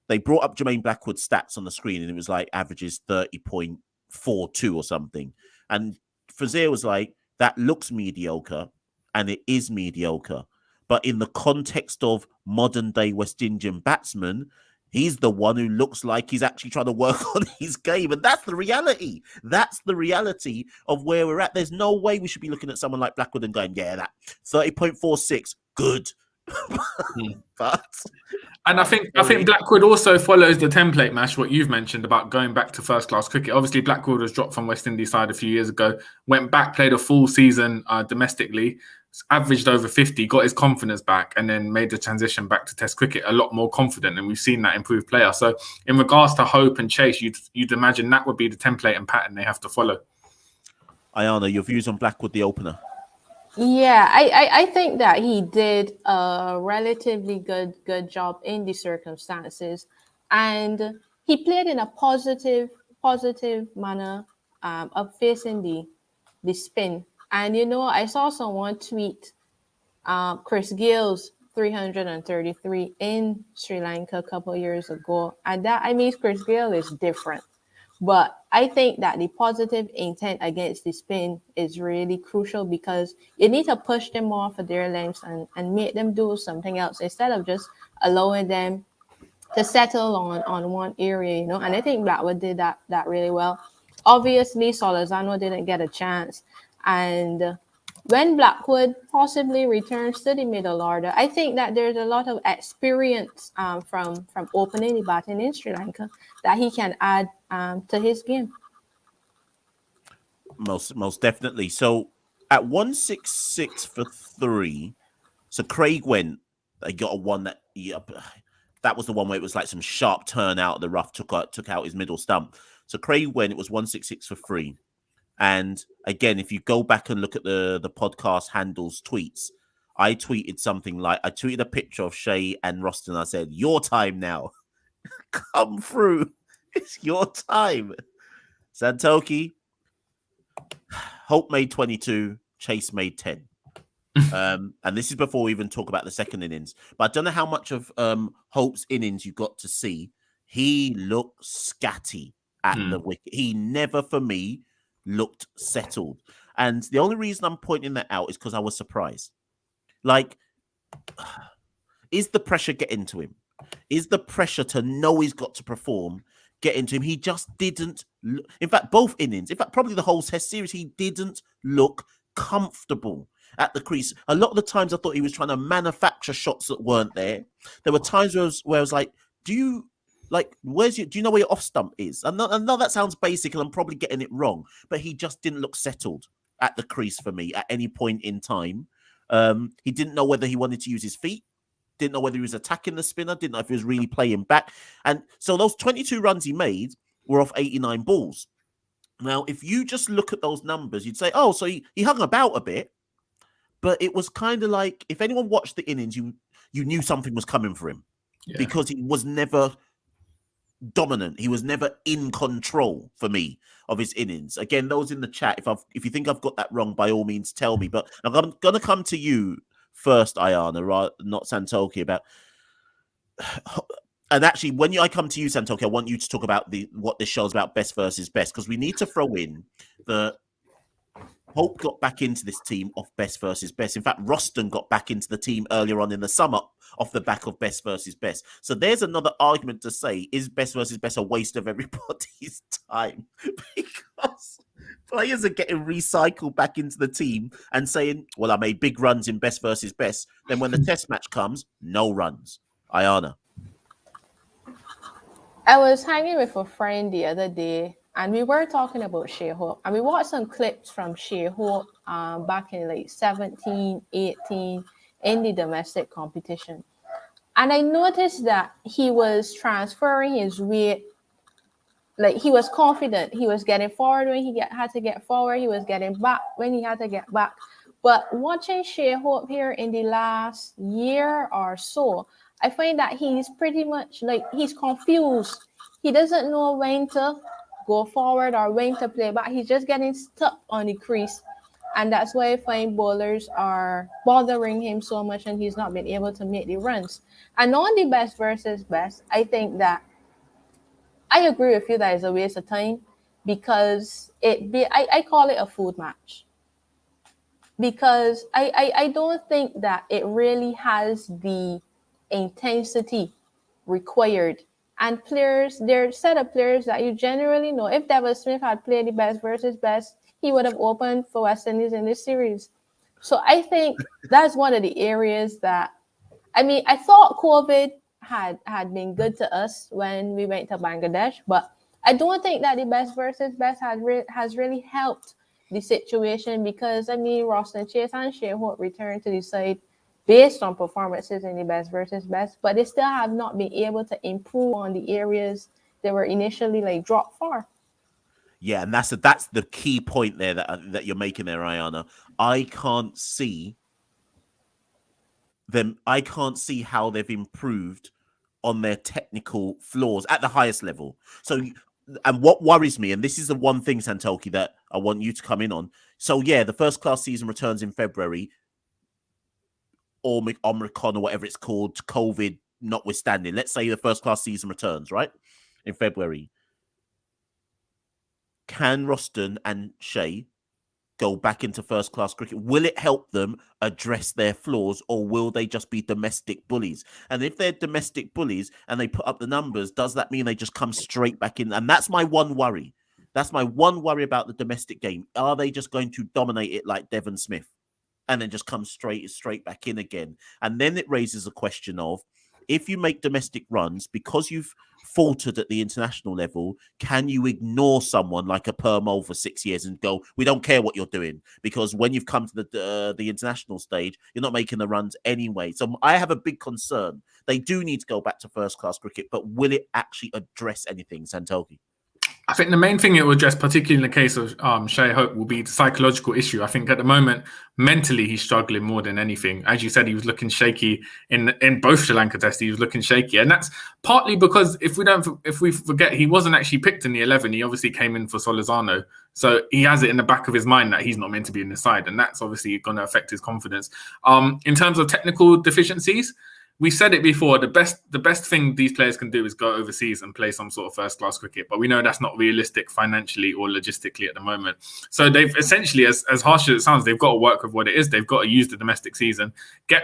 they brought up Jermaine Blackwood's stats on the screen and it was like averages 30.42 or something. And Fazir was like, that looks mediocre. And it is mediocre. But in the context of modern day West Indian batsmen, he's the one who looks like he's actually trying to work on his game. And that's the reality. That's the reality of where we're at. There's no way we should be looking at someone like Blackwood and going, yeah, that 30.46, good.
And I think Blackwood also follows the template, Mash, what you've mentioned about going back to first-class cricket. Obviously, Blackwood was dropped from West Indies side a few years ago, went back, played a full season domestically, averaged over 50, got his confidence back, and then made the transition back to Test cricket a lot more confident, and we've seen that improved player. So in regards to Hope and Chase, you'd imagine that would be the template and pattern they have to follow.
Ayana, your views on Blackwood, the opener?
Yeah, I think that he did a relatively good job in the circumstances, and he played in a positive manner up facing the spin. And I saw someone tweet Chris Gale's 333 in Sri Lanka a couple of years ago, and that, I mean, Chris Gale is different. But I think that the positive intent against the spin is really crucial, because you need to push them off of their lengths and make them do something else instead of just allowing them to settle on one area, And I think Blackwood did that really well. Obviously, Solazano didn't get a chance. And when Blackwood possibly returns to the middle order, I think that there's a lot of experience from opening the batting in Sri Lanka that he can add to his game.
Most definitely. So at 166 for 3, so Craig went. They got a one that was the one where it was like some sharp turn out of the rough, took out his middle stump. So Craig went. It was 166 for 3. And again, if you go back and look at the podcast handles tweets, I tweeted something like, I tweeted a picture of Shai and Roston. I said, "Your time now. Come through. It's your time." Santoki, Hope made 22, Chase made 10. And this is before we even talk about the second innings. But I don't know how much of Hope's innings you got to see. He looked scatty at the wicket. He never, for me, looked settled. And the only reason I'm pointing that out is because I was surprised. Like, is the pressure getting to him? Is the pressure to know he's got to perform getting to him? He just didn't look. In fact, both innings, in fact, probably the whole test series, he didn't look comfortable at the crease. A lot of the times I thought he was trying to manufacture shots that weren't there. There were times where I was like, do you know where your off stump is? I know that sounds basic and I'm probably getting it wrong, but he just didn't look settled at the crease for me at any point in time. He didn't know whether he wanted to use his feet, didn't know whether he was attacking the spinner, didn't know if he was really playing back. And so those 22 runs he made were off 89 balls. Now, if you just look at those numbers, you'd say, oh, so he hung about a bit, but it was kind of like, if anyone watched the innings, you knew something was coming for him because he was never dominant. He was never in control for me of his innings. Again, those in the chat, if you think I've got that wrong, by all means tell me. But I'm going to come to you first, Ayana, not Santoki, about. And actually, when I come to you, Santoki, I want you to talk about what this show's about, best versus best, because we need to throw in the Hope got back into this team off best versus best. In fact, Roston got back into the team earlier on in the summer off the back of best versus best. So there's another argument to say, is best versus best a waste of everybody's time? Because players are getting recycled back into the team and saying, well, I made big runs in best versus best. Then when the test match comes, no runs. Ayana.
I was hanging with a friend the other day, and we were talking about Shai Hope, and we watched some clips from Shai Hope back in like 17, 18 in the domestic competition. And I noticed that he was transferring his weight. Like, he was confident. He was getting forward when he had to get forward. He was getting back when he had to get back. But watching Shai Hope here in the last year or so, I find that he's pretty much like, he's confused. He doesn't know when to go forward or when to play back. He's just getting stuck on the crease. And that's why I find bowlers are bothering him so much and he's not been able to make the runs. And on the best versus best, I think that I agree with you that it's a waste of time, because I call it a food match. Because I don't think that it really has the intensity required. And players, there are a set of players that you generally know. If Devon Smith had played the best versus best, he would have opened for West Indies in this series. So I think that's one of the areas that, I mean, I thought COVID had been good to us when we went to Bangladesh, but I don't think that the best versus best has really helped the situation, because, I mean, Roston Chase and Shai Hope returned to the side based on performances in the best versus best, but they still have not been able to improve on the areas they were initially like dropped for.
Yeah, and that's the key point there that you're making there, Ayana. I can't see how they've improved on their technical flaws at the highest level. So and what worries me, and this is the one thing, Santoki, that I want you to come in on. So yeah, the first class season returns in February, or Omicron or whatever it's called, COVID notwithstanding. Let's say the first class season returns, right? In February. Can Roston and Shai go back into first class cricket? Will it help them address their flaws, or will they just be domestic bullies? And if they're domestic bullies and they put up the numbers, does that mean they just come straight back in? And that's my one worry. That's my one worry about the domestic game. Are they just going to dominate it like Devon Smith and then just come straight back in again? And then it raises a question of, if you make domestic runs because you've faltered at the international level, can you ignore someone like a Permaul for 6 years and go, we don't care what you're doing? Because when you've come to the international stage, you're not making the runs anyway. So I have a big concern. They do need to go back to first class cricket, but will it actually address anything, Santoki?
I think the main thing it will address, particularly in the case of Shai Hope, will be the psychological issue. I think at the moment, mentally, he's struggling more than anything. As you said, he was looking shaky in both Sri Lanka tests. He was looking shaky, and that's partly because if we forget, he wasn't actually picked in the 11. He obviously came in for Solizano, so he has it in the back of his mind that he's not meant to be in the side, and that's obviously going to affect his confidence. In terms of technical deficiencies, we said it before, the best thing these players can do is go overseas and play some sort of first class cricket. But we know that's not realistic financially or logistically at the moment. So they've essentially, as harsh as it sounds, they've got to work with what it is. They've got to use the domestic season.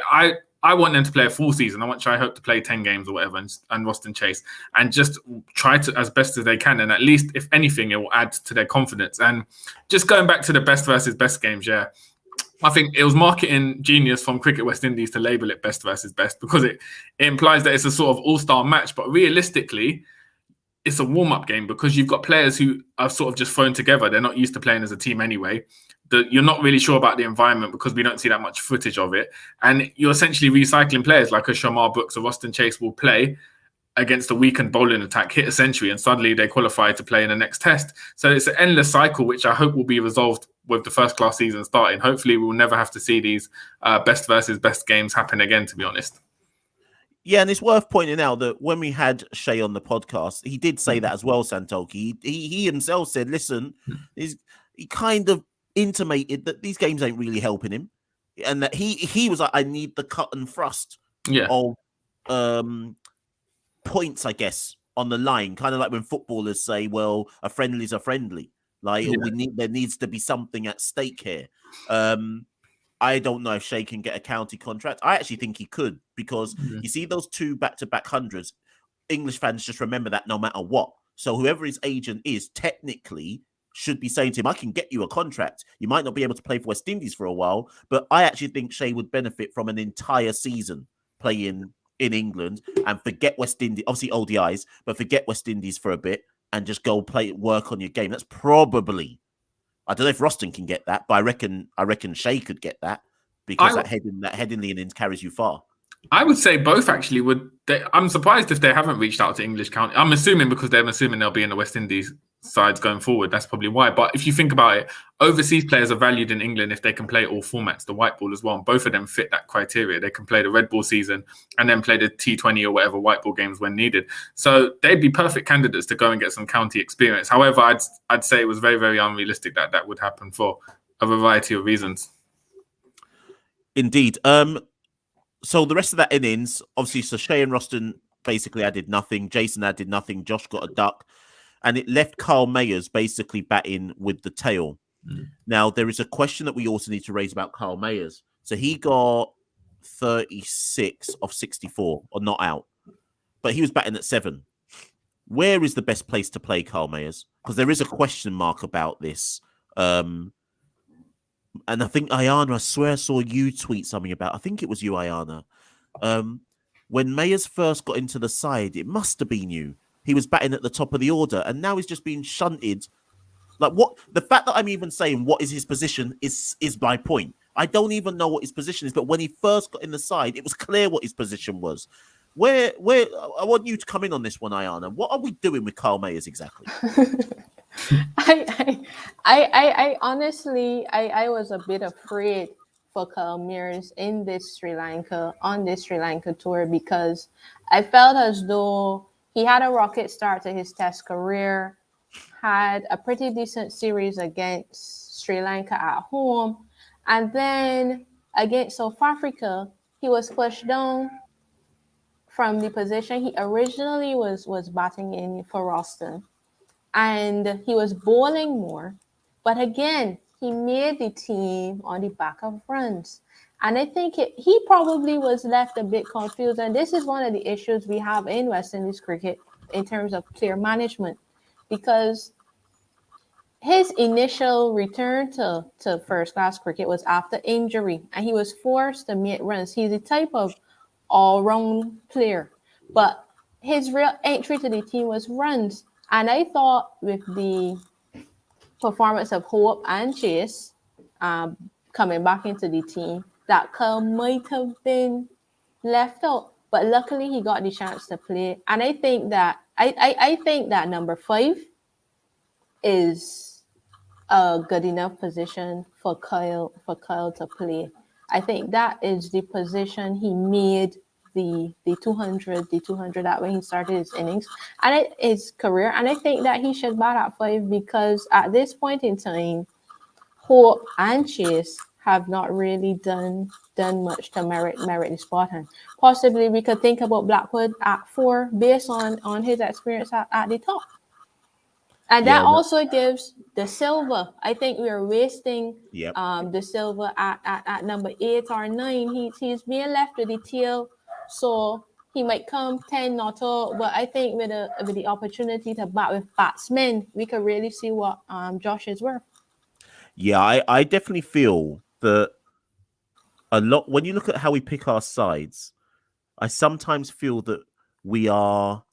I want them to play a full season. I want Shai Hope to play 10 games or whatever, and Roston Chase, and just try to as best as they can. And at least, if anything, it will add to their confidence. And just going back to the best versus best games, yeah. I think it was marketing genius from Cricket West Indies to label it best versus best, because it implies that it's a sort of all-star match. But realistically, it's a warm-up game because you've got players who are sort of just thrown together. They're not used to playing as a team anyway. You're not really sure about the environment because we don't see that much footage of it. And you're essentially recycling players like a Shamar Brooks or Roston Chase will play against a weakened bowling attack, hit a century, and suddenly they qualify to play in the next test. So it's an endless cycle, which I hope will be resolved with the first class season starting. Hopefully we'll never have to see these best versus best games happen again, to be honest.
Yeah, and it's worth pointing out that when we had Shai on the podcast, he did say that as well, Santoki. He himself said, listen, he kind of intimated that these games ain't really helping him. And that he was like, I need the cut and thrust of points, I guess, on the line. Kind of like when footballers say, well, a friendly's a friendly. Like there needs to be something at stake here. I don't know if Shai can get a county contract. I actually think he could, because you see those 2 back-to-back hundreds, English fans just remember that no matter what. So whoever his agent is technically should be saying to him, I can get you a contract. You might not be able to play for West Indies for a while, but I actually think Shai would benefit from an entire season playing in England and forget West Indies, obviously ODIs, but forget West Indies for a bit and just go work on your game. That's probably, I don't know if Roston can get that, but I reckon Shai could get that, because that head in the innings carries you far.
I would say both actually would. I'm surprised if they haven't reached out to English county. I'm assuming because they're assuming they'll be in the West Indies sides going forward. That's probably why. But if you think about it, overseas players are valued in England if they can play all formats, the white ball as well. And both of them fit that criteria. They can play the red ball season and then play the T20 or whatever white ball games when needed. So they'd be perfect candidates to go and get some county experience. However, I'd say it was very, very unrealistic that would happen for a variety of reasons.
Indeed. So the rest of that innings, obviously, so Shai and Roston basically added nothing. Jason added nothing. Josh got a duck. And it left Carl Mayers basically batting with the tail. Now, there is a question that we also need to raise about Carl Mayers. So he got 36 of 64, or not out. But he was batting at 7. Where is the best place to play Carl Mayers? Because there is a question mark about this. And I think, Ayana, I swear I saw you tweet something about, I think it was you, Ayana. When Mayers first got into the side, it must have been you. He was batting at the top of the order, and now he's just being shunted. Like, what? The fact that I'm even saying what is his position is my point. I don't even know what his position is, but when he first got in the side, it was clear what his position was. Where? I want you to come in on this one, Ayana. What are we doing with Carl Mayers exactly?
I honestly, I was a bit afraid for Carl Mayers on this Sri Lanka tour, because I felt as though he had a rocket start to his test career. had a pretty decent series against Sri Lanka at home, and then against South Africa, he was pushed down from the position he originally was batting in for Roston, and he was bowling more. But again, he made the team on the back of runs. And I think he probably was left a bit confused. And this is one of the issues we have in West Indies cricket in terms of player management, because his initial return to first class cricket was after injury, and he was forced to make runs. He's the type of all round player, but his real entry to the team was runs. And I thought with the performance of Hope and Chase coming back into the team, that Kyle might have been left out. But luckily, he got the chance to play, and I think that I think that number 5 is a good enough position for Kyle to play. I think that is the position he made the 200 that when he started his innings and his career. And I think that he should bat at 5 because at this point in time, Hope and Chase have not really done much to merit the spot. And possibly we could think about Blackwood at 4 based on his experience at the top. And that also gives the Silva. I think we are wasting the Silva at number 8 or 9. He's being left with the tail, so he might come 10 not all. But I think with the opportunity to bat with batsmen, we could really see what Josh is worth.
Yeah, I definitely feel that a lot when you look at how we pick our sides, I sometimes feel that we are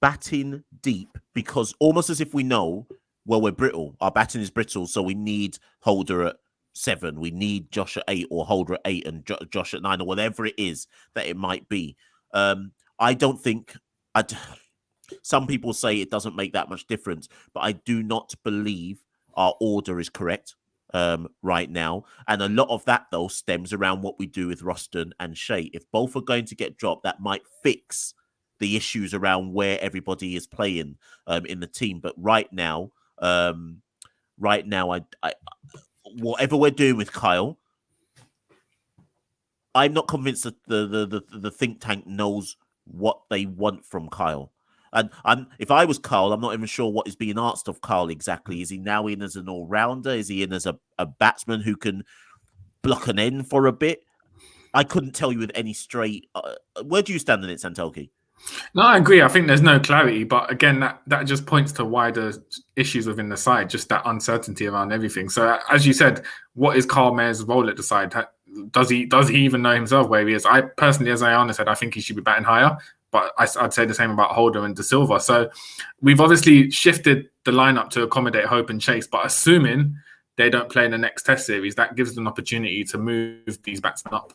batting deep because almost as if we know, well, we're brittle. Our batting is brittle, so we need Holder at 7. We need Josh at 8 or Holder at 8 and Josh at 9 or whatever it is that it might be. I don't think... Some people say it doesn't make that much difference, but I do not believe our order is correct right now. And a lot of that, though, stems around what we do with Roston and Shai. If both are going to get dropped, that might fix the issues around where everybody is playing in the team. But right now, I whatever we're doing with Kyle, I'm not convinced that the think tank knows what they want from Kyle. And if I was Kyle, I'm not even sure what is being asked of Kyle exactly. Is he now in as an all-rounder? Is he in as a batsman who can block an end for a bit? I couldn't tell you with any straight... where do you stand in it, Santoki?
No, I agree. I think there's no clarity, but again, that just points to wider issues within the side, just that uncertainty around everything. So, as you said, what is Carl Mayer's role at the side? Does he even know himself where he is? I personally, as Ayana said, I think he should be batting higher, but I'd say the same about Holder and De Silva. So, we've obviously shifted the lineup to accommodate Hope and Chase, but assuming they don't play in the next Test series, that gives them an opportunity to move these batsmen up.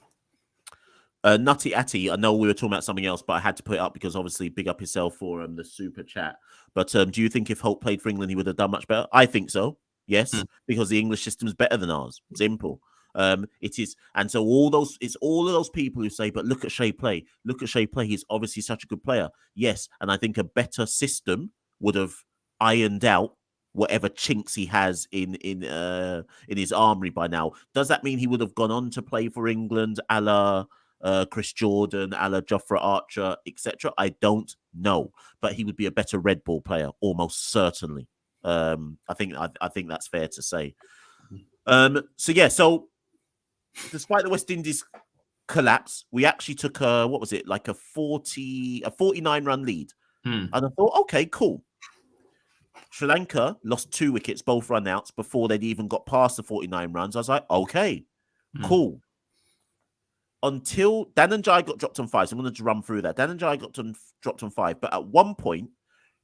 Nutty Atty, I know we were talking about something else, but I had to put it up because obviously big up yourself for the super chat. But do you think if Hope played for England, he would have done much better? I think so. Yes, because the English system is better than ours. Simple. It is, and so it's all of those people who say, "But look at Shai play. Look at Shai play. He's obviously such a good player." Yes, and I think a better system would have ironed out whatever chinks he has in his armory by now. Does that mean he would have gone on to play for England, a la Chris Jordan, a la Jofra Archer, etc.? I don't know, but he would be a better red ball player, almost certainly. I think that's fair to say. So despite the West Indies collapse, we actually took a 49 run lead, and I thought, okay, cool. Sri Lanka lost 2 wickets, both run outs, before they'd even got past the 49 runs. I was like, okay, cool. Until Dhananjay got dropped on 5. So I'm going to run through that. Dhananjay got dropped on 5. But at one point,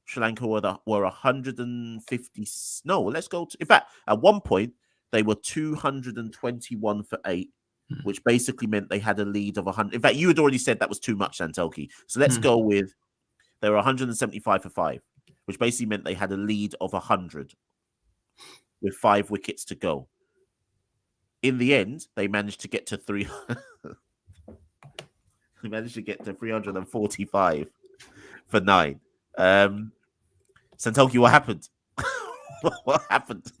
Sri Lanka were 150. No, let's go to... In fact, at one point, they were 221 for 8, which basically meant they had a lead of 100. In fact, you had already said that was too much, Santoki. So let's go with... They were 175 for 5, which basically meant they had a lead of 100 with 5 wickets to go. In the end, they managed to get to 3... They managed to get to 345 for 9. Santoki, what happened? What happened?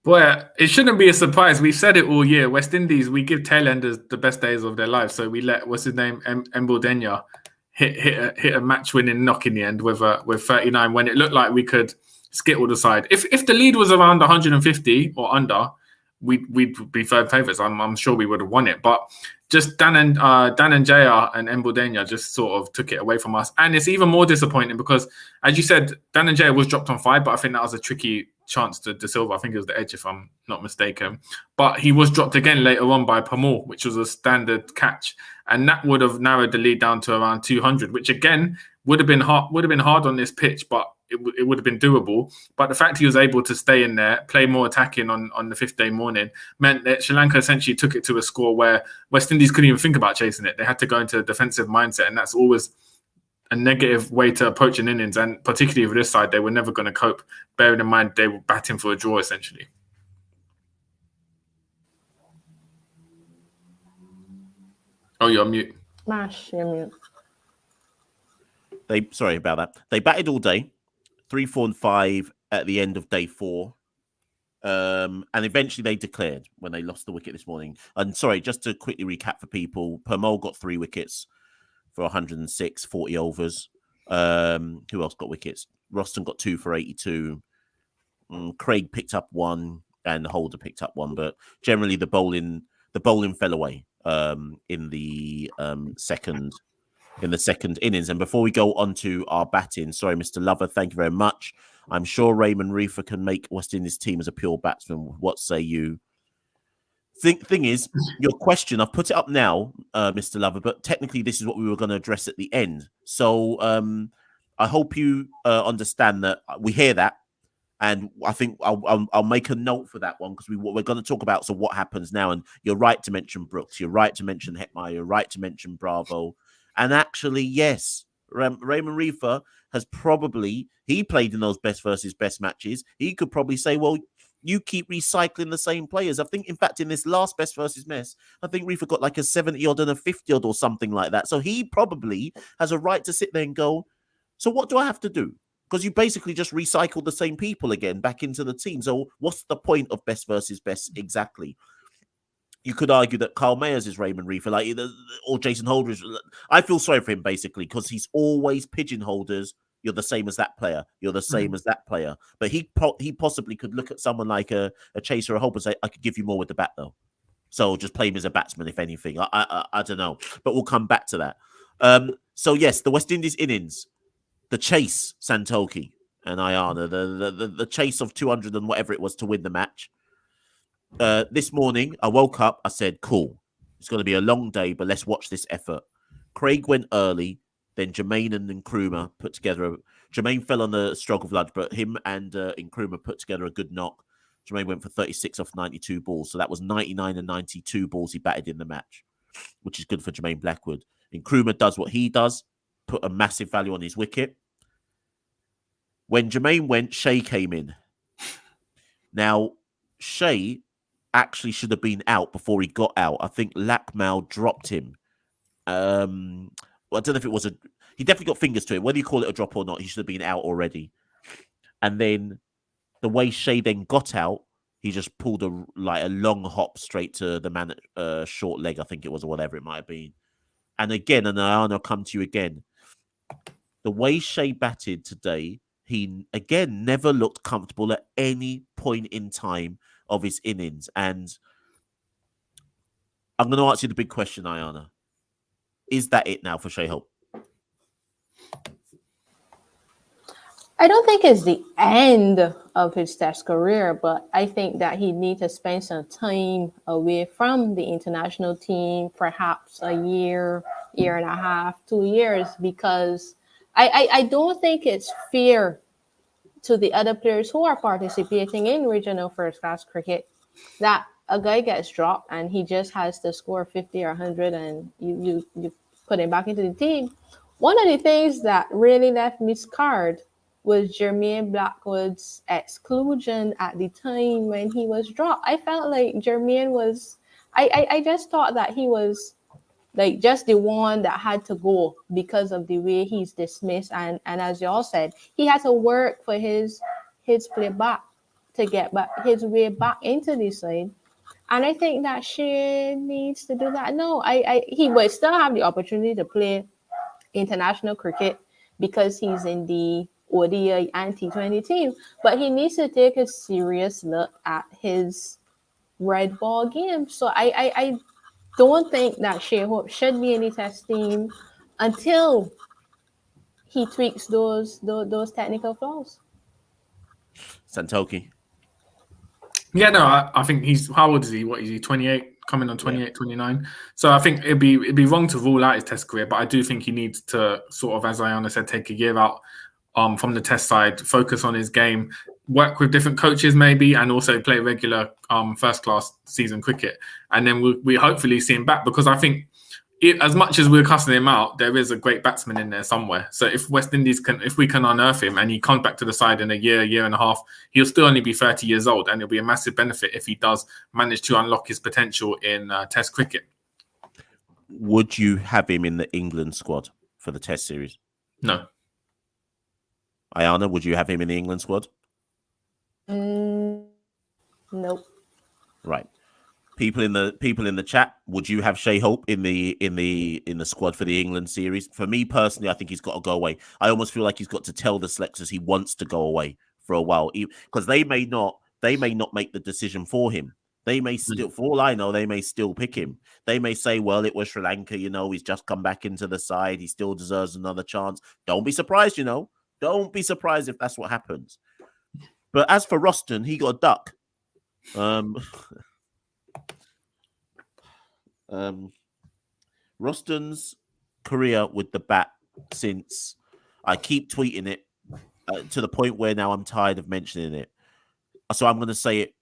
Boy, it shouldn't be a surprise. We've said it all year. West Indies, we give tailenders the best days of their lives. So we let, what's his name, Mbaldenya hit a match-winning knock in the end with 39 when it looked like we could skittle the side. If the lead was around 150 or under, we'd be third favourites. I'm sure we would have won it. But just Dan and JR and Mbaldenya just sort of took it away from us. And it's even more disappointing because, as you said, Dan and JR was dropped on 5, but I think that was a tricky chance to De Silva. I think it was the edge, if I'm not mistaken. But he was dropped again later on by Permaul, which was a standard catch. And that would have narrowed the lead down to around 200, which again would have been hard on this pitch, but it would have been doable. But the fact he was able to stay in there, play more attacking on the fifth day morning, meant that Sri Lanka essentially took it to a score where West Indies couldn't even think about chasing it. They had to go into a defensive mindset, and that's always a negative way to approach an innings. And particularly with this side, they were never going to cope, bearing in mind they were batting for a draw, essentially. Oh, you're on mute.
Mash, you're mute.
Sorry about that. They batted all day, 3, 4, and 5 at the end of day 4. And eventually they declared when they lost the wicket this morning. And sorry, just to quickly recap for people, Permaul got 3 wickets for 106, 40 overs. Who else got wickets? Roston got 2 for 82. Craig picked up 1 and Holder picked up 1. But generally the bowling fell away in the second innings. And before we go on to our batting, sorry, Mr. Lover, thank you very much. I'm sure Raymond Reefer can make West Indies team as a pure batsman. What say you? Thing is, your question, I've put it up now, Mr. Lover, but technically this is what we were going to address at the end. So I hope you understand that we hear that. And I think I'll make a note for that one because we're going to talk about what happens now. And you're right to mention Brooks. You're right to mention Hetmeyer. You're right to mention Bravo. And actually, yes, Raymond Reefer has he played in those best versus best matches. He could probably say, well, you keep recycling the same players. I think, in fact, in this last best versus best, I think Reefer got like a 70-odd and a 50-odd or something like that. So he probably has a right to sit there and go, so what do I have to do? Because you basically just recycled the same people again back into the team. So what's the point of best versus best exactly? You could argue that Carl Mayers is Raymond Reefer, or Jason Holder is. I feel sorry for him basically because he's always pigeonholed as you're the same as that player. You're the same as that player. But he possibly could look at someone like a Chase or a Hope and say, I could give you more with the bat though. So just play him as a batsman, if anything. I don't know, but we'll come back to that. So yes, the West Indies innings, the chase, Santoki and Ayana, the chase of 200 and whatever it was to win the match. This morning, I woke up, I said, cool, it's going to be a long day, but let's watch this effort. Craig went early, then Jermaine and Nkrumah put together. Jermaine fell on the stroke of lunch, but him and Nkrumah put together a good knock. Jermaine went for 36 off 92 balls, so that was 99 and 92 balls he batted in the match, which is good for Jermaine Blackwood. Nkrumah does what he does, put a massive value on his wicket. When Jermaine went, Shai came in. Now, Shai actually should have been out before he got out. I think Lakmal dropped him. I don't know if it was he definitely got fingers to it. Whether you call it a drop or not, he should have been out already. And then the way Shai then got out, he just pulled a long hop straight to the man at short leg, I think it was, or whatever it might have been. And again, and I'll come to you again. The way Shai batted today, he again never looked comfortable at any point in time of his innings. And I'm going to ask you the big question, Ayana. Is that it now for Shai Hope?
I don't think it's the end of his Test career, but I think that he needs to spend some time away from the international team, perhaps a year and a half, 2 years, because I don't think it's fair to the other players who are participating in regional first-class cricket that a guy gets dropped and he just has to score 50 or 100 and you put him back into the team. One of the things that really left me scarred was Jermaine Blackwood's exclusion at the time when he was dropped. I felt like Jermaine was... I just thought that he was like just the one that had to go because of the way he's dismissed. And as y'all said, he had to work for his play back to get back his way back into the side. And I think that Shai needs to do that. No, he will still have the opportunity to play international cricket because he's in the ODI and T20 team, but he needs to take a serious look at his red ball game. So I don't think that Shai Hope should be in the test team until he tweaks those technical flaws.
Santoki.
Yeah, no, I think he's, how old is he? What is he? 28, coming on 28, yeah. 29. So I think it'd be wrong to rule out his test career, but I do think he needs to sort of, as Ayana said, take a year out from the test side, focus on his game, work with different coaches maybe, and also play regular first-class season cricket. And then we hopefully see him back, because I think as much as we're cussing him out, there is a great batsman in there somewhere. So if West Indies if we can unearth him and he comes back to the side in a year and a half, he'll still only be 30 years old, and it'll be a massive benefit if he does manage to unlock his potential in Test cricket.
Would you have him in the England squad for the Test series?
No.
Ayana, would you have him in the England squad?
Nope.
Right. People in the chat, would you have Shai Hope in the squad for the England series? For me personally, I think he's got to go away. I almost feel like he's got to tell the selectors he wants to go away for a while, because they may not make the decision for him. They may still, for all I know, they may still pick him. They may say, well, it was Sri Lanka, he's just come back into the side. He still deserves another chance. Don't be surprised, Don't be surprised if that's what happens. But as for Roston, he got a duck. Roston's career with the bat, since I keep tweeting it to the point where now I'm tired of mentioning it. So I'm going to say it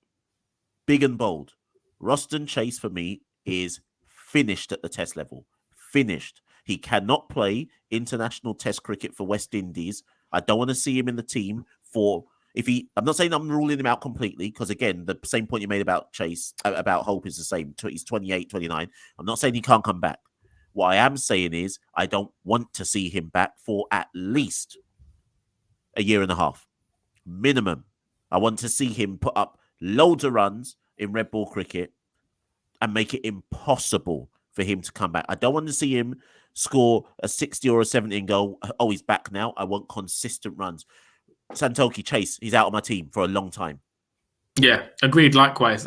big and bold. Roston Chase for me is finished at the test level. Finished. He cannot play international test cricket for West Indies. I don't want to see him in the team I'm not saying I'm ruling him out completely, because again, the same point you made about Chase, about Hope, is the same. He's 28, 29. I'm not saying he can't come back. What I am saying is I don't want to see him back for at least a year and a half. Minimum. I want to see him put up loads of runs in red ball cricket and make it impossible for him to come back. I don't want to see him score a 60 or a 70 and go, oh, he's back now. I want consistent runs. Santoki, Chase, he's out of my team for a long time.
Yeah, agreed. Likewise.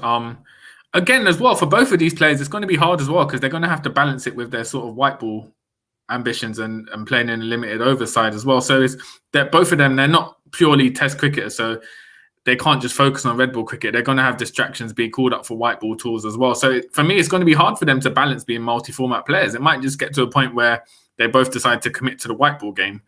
Again, as well, for both of these players, it's going to be hard as well, because they're going to have to balance it with their sort of white ball ambitions and playing in a limited overside as well. So it's that both of them, they're not purely test cricketers, so they can't just focus on red ball cricket. They're going to have distractions being called up for white ball tours as well. So for me, it's going to be hard for them to balance being multi-format players. It might just get to a point where they both decide to commit to the white ball game.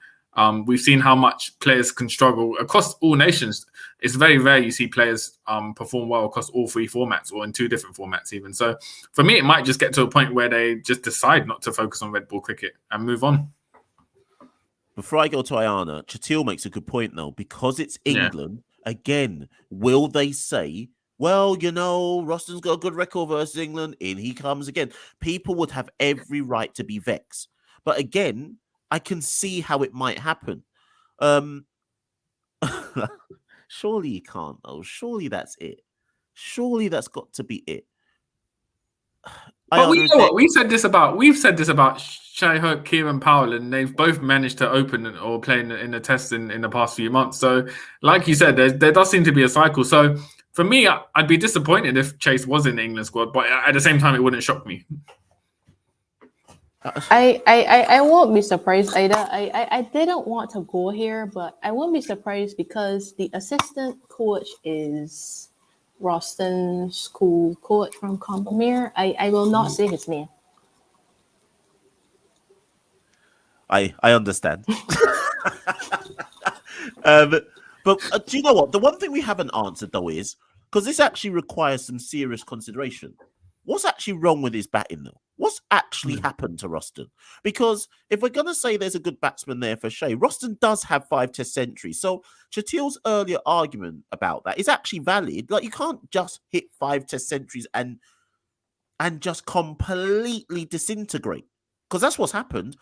We've seen how much players can struggle across all nations. It's very rare you see players perform well across all three formats, or in two different formats even. So for me, it might just get to a point where they just decide not to focus on red ball cricket and move on.
Before I go to Ayana, Chatil makes a good point, though, because it's England. Yeah. Again, will they say, well, Roston's got a good record versus England, in he comes again? People would have every right to be vexed. But again, I can see how it might happen. Surely you can't, though. Surely that's it. Surely that's got to be it.
But we've said this about Shai Hope, Kieran Powell, and they've both managed to open or play in the tests in the past few months. So, like you said, there does seem to be a cycle. So, for me, I'd be disappointed if Chase was in the England squad, but at the same time, it wouldn't shock me.
I won't be surprised either. I didn't want to go here, but I won't be surprised because the assistant coach is Roston's school coach from Combermere. I will not say his name.
I understand. But do you know what? The one thing we haven't answered, though, is, because this actually requires some serious consideration, what's actually wrong with his batting, though? What's actually happened to Roston? Because if we're going to say there's a good batsman there for Shai, Roston does have 5 test centuries. So Chatil's earlier argument about that is actually valid. Like, you can't just hit 5 test centuries and and just completely disintegrate. Because that's what's happened.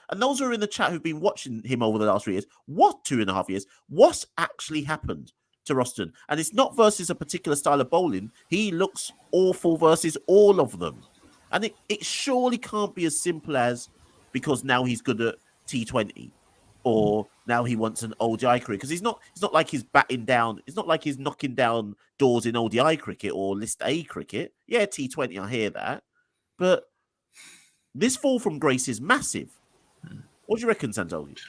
And those who are in the chat who've been watching him over the last 3 years, 2.5 years, what's actually happened to Roston? And it's not versus a particular style of bowling. He looks awful versus all of them. And it surely can't be as simple as because now he's good at T20 or now he wants an ODI career. Because it's not like he's batting down. It's not like he's knocking down doors in ODI cricket or List A cricket. Yeah, T20, I hear that. But this fall from grace is massive. What do you reckon, Santogi?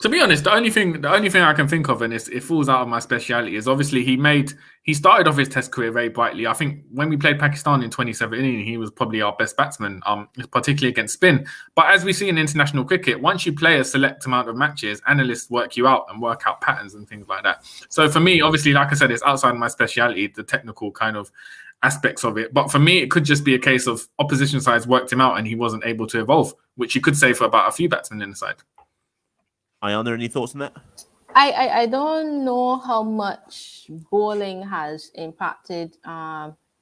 To be honest, the only thing I can think of, and it falls out of my speciality, is obviously he started off his Test career very brightly. I think when we played Pakistan in 2017, he was probably our best batsman, particularly against spin. But as we see in international cricket, once you play a select amount of matches, analysts work you out and work out patterns and things like that. So for me, obviously, like I said, it's outside my speciality, the technical kind of aspects of it. But for me, it could just be a case of opposition sides worked him out and he wasn't able to evolve, which you could say for about a few batsmen in the side.
Ayana, any thoughts on that?
I don't know how much bowling has impacted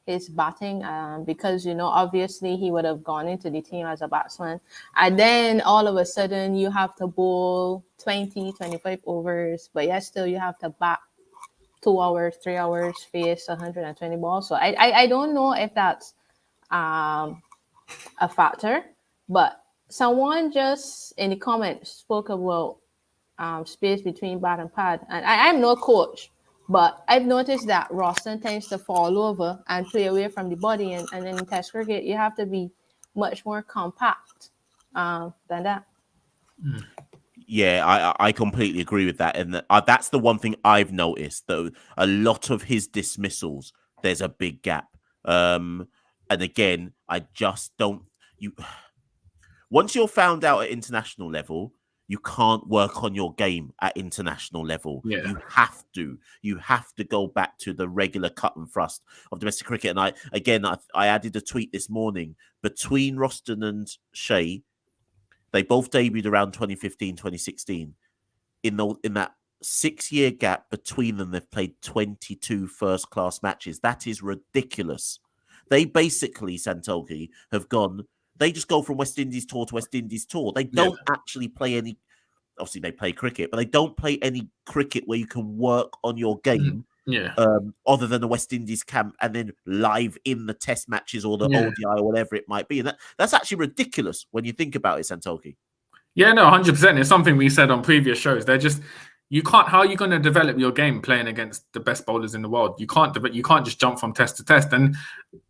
his batting because, obviously he would have gone into the team as a batsman. And then all of a sudden you have to bowl 20, 25 overs, but yet still you have to bat 2 hours, 3 hours, face 120 balls. So I don't know if that's a factor, but someone just in the comments spoke about space between bat and pad. And I'm no coach, but I've noticed that Roston tends to fall over and play away from the body. And then in Test cricket, you have to be much more compact than that.
Yeah, I completely agree with that. And that's the one thing I've noticed, though. A lot of his dismissals, there's a big gap. And again, I just don't... Once you're found out at international level, you can't work on your game at international level.
Yeah.
You have to go back to the regular cut and thrust of domestic cricket. And I added a tweet this morning between Roston and Shai. They both debuted around 2015, 2016. In that 6-year gap between them, they've played 22 first-class matches. That is ridiculous. They basically, Santogi, have gone... They just go from West Indies tour to West Indies tour. They don't actually play any... Obviously, they play cricket, but they don't play any cricket where you can work on your game other than the West Indies camp and then live in the Test matches or the ODI or whatever it might be. And that's actually ridiculous when you think about it, Santoki.
Yeah, no, 100%. It's something we said on previous shows. They're just... how are you going to develop your game playing against the best bowlers in the world? You can't just jump from test to test. And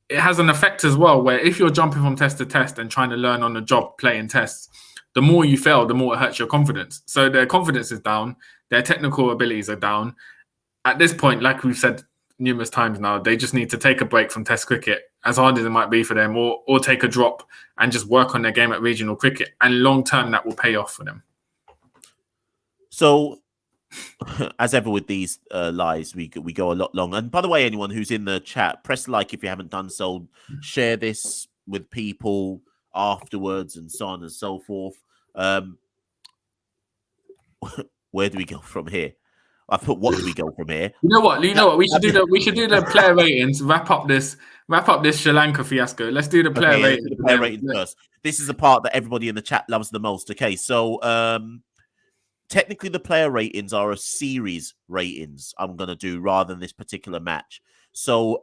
it has an effect as well, where if you're jumping from test to test and trying to learn on the job playing tests, the more you fail, the more it hurts your confidence. So their confidence is down, their technical abilities are down. At this point, like we've said numerous times now, they just need to take a break from test cricket, as hard as it might be for them, or take a drop and just work on their game at regional cricket. And long term, that will pay off for them.
So, as ever with these lives, we go a lot long. And by the way, anyone who's in the chat, press like if you haven't done so. Share this with people afterwards and so on and so forth. Where do we go from here? I put what do we go from here?
You know what? We should do the player ratings. Wrap up this Sri Lanka fiasco. Let's do the player ratings.
The player ratings first. This is the part that everybody in the chat loves the most. Okay, so technically the player ratings are a series ratings I'm going to do rather than this particular match. So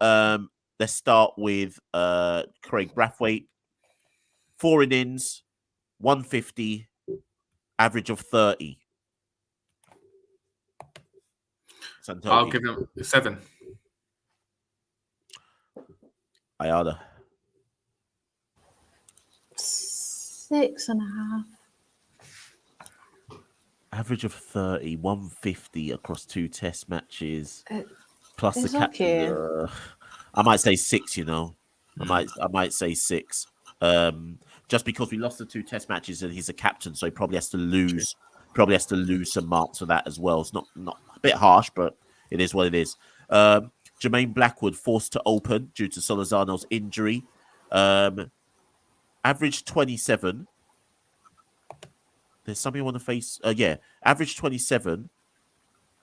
let's start with Craig Brathwaite. 4 innings, 150, average of 30. Santoki.
I'll give him 7.
Ayana.
6.5.
Average of 30, 150 across 2 test matches. Plus the captain.
Okay.
I might say 6, I might say 6. Just because we lost the 2 test matches and he's a captain, so he probably has to lose some marks for that as well. It's not a bit harsh, but it is what it is. Jermaine Blackwood forced to open due to Solorzano's injury. Average 27. There's something I want to face. Average 27,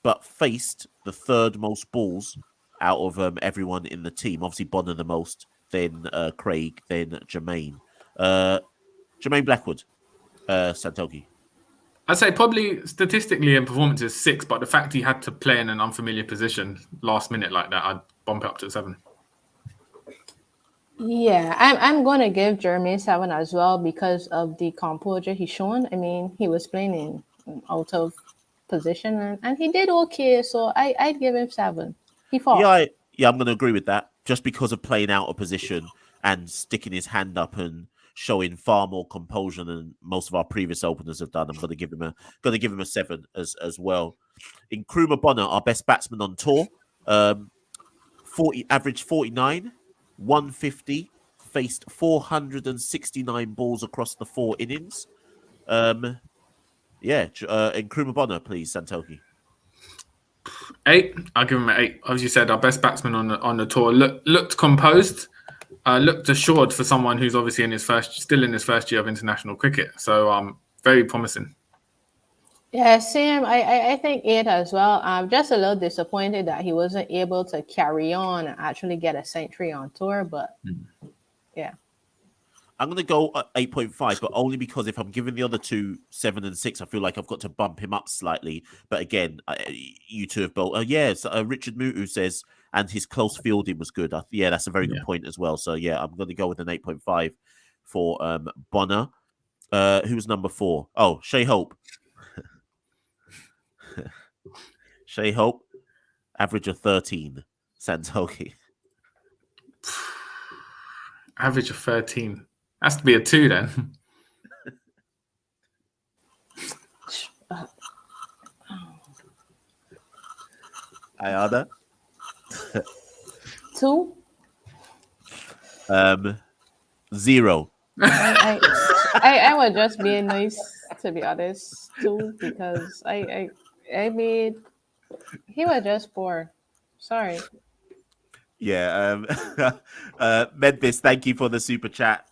but faced the 3rd most balls out of everyone in the team. Obviously, Bonner the most, then Craig, then Jermaine. Jermaine Blackwood, Santoki.
I'd say probably statistically in performances 6, but the fact he had to play in an unfamiliar position last minute like that, I'd bump it up to 7.
Yeah, I'm gonna give Jeremy 7 as well because of the composure he's shown. I mean, he was playing in out of position and he did okay, so I'd give him 7. He fought.
Yeah, I'm going to agree with that. Just because of playing out of position and sticking his hand up and showing far more composure than most of our previous openers have done, I'm going to give him a 7 as well. In Nkrumah Bonner, our best batsman on tour, average 49, 150, faced 469 balls across the 4 innings. In Nkrumah Bonner, please, Santoki.
8. I'll give him an 8. As you said, our best batsman on the tour looked composed, looked assured for someone who's obviously still in his first year of international cricket. So very promising.
Yeah, same. I think 8 as well. I'm just a little disappointed that he wasn't able to carry on and actually get a century on tour, but yeah.
I'm going to go 8.5, but only because if I'm giving the other two 7 and 6, I feel like I've got to bump him up slightly. But again, you two have both. Richard Mutu says, and his close fielding was good. That's a very good point as well. So, I'm going to go with an 8.5 for Bonner. Who's number 4? Oh, Shai Hope. Shai Hope, average of 13. Santoki.
Average of 13. Has to be a 2 then.
Ayana?
2?
0.
I was just being nice, to be honest, 2, because I made he was just poor. Sorry.
Yeah, Memphis, thank you for the super chat.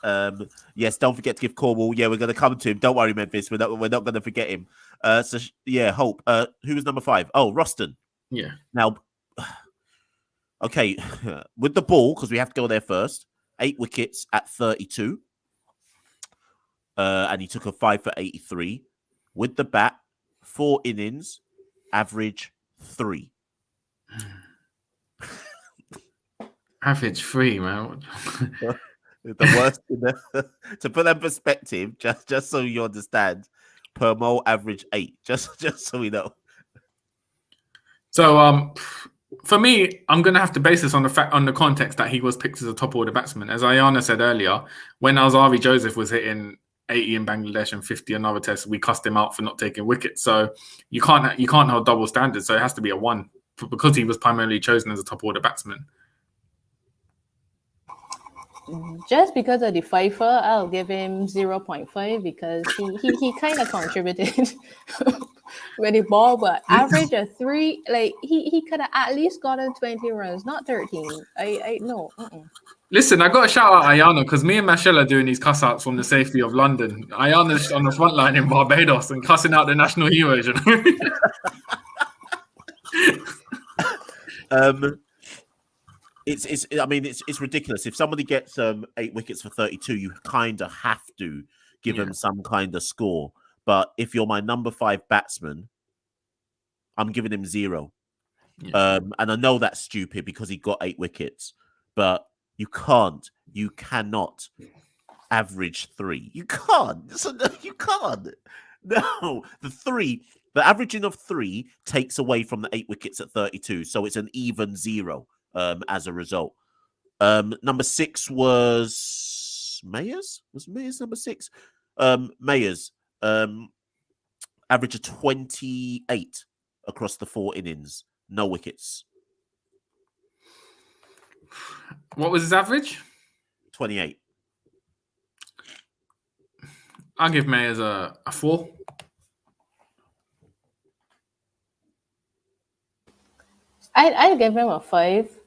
Yes, don't forget to give Cornwall. Yeah, we're going to come to him. Don't worry, Memphis. We're not going to forget him. Hope. Who was number 5? Oh, Roston.
Yeah.
Now, okay, with the ball, because we have to go there first. 8 wickets at 32. And he took a 5 for 83. With the bat, 4 innings, average 3.
Average 3, man.
The worst to put that in perspective, just so you understand, Permaul average 8. Just so we know.
So for me, I'm gonna have to base this on the context that he was picked as a top order batsman. As Ayana said earlier, when Alzari Joseph was hitting 80 in Bangladesh and 50 another test, we cussed him out for not taking wickets. So you can't hold double standards. So it has to be a 1 because he was primarily chosen as a top order batsman.
Just because of the FIFA, I'll give him 0.5 because he kind of contributed with the ball, but average of 3, like he could have at least gotten 20 runs, not 13. I no.
Listen, I got to shout out Ayana because me and Michelle are doing these cuss outs from the safety of London. Ayana's on the front line in Barbados and cussing out the national heroes.
It's ridiculous. If somebody gets 8 wickets for 32, you kind of have to give them some kind of score. But if you're my number 5 batsman, I'm giving him 0. Yeah. And I know that's stupid because he got 8 wickets, but you cannot average 3. You can't. You can't. No, the averaging of 3 takes away from the 8 wickets at 32, so it's an even 0. As a result, number 6 was Mayers. Was Mayers number 6? Mayers, average of 28 across the 4 innings, no wickets.
What was his average?
28.
I'll give Mayers a 4.
I'd give him a 5.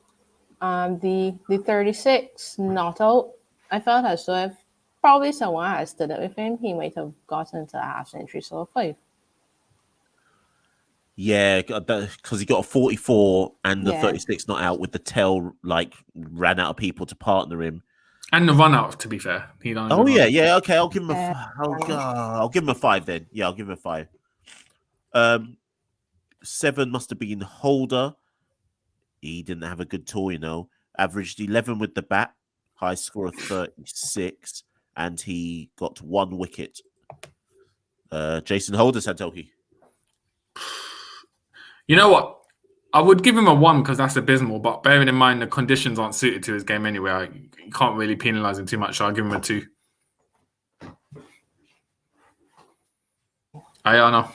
The 36 not out. I felt as though if probably someone had stood up with him, he might have gotten to a half century, so a 5.
Yeah, because he got a 44 and the
Yeah.
36 not out with the tail, ran out of people to partner him.
And the run out, to be fair. He done a
Oh,
good
yeah,
run.
yeah. Okay, I'll give him
Yeah.
I'll give him a 5 then. Yeah, I'll give him a 5. 7 must have been Holder. He didn't have a good tour, Averaged 11 with the bat, high score of 36, and he got 1 wicket. Jason Holder, Santoki.
You know what? I would give him a 1 because that's abysmal, but bearing in mind the conditions aren't suited to his game anyway, you can't really penalise him too much, so I'll give him a 2. Ayana.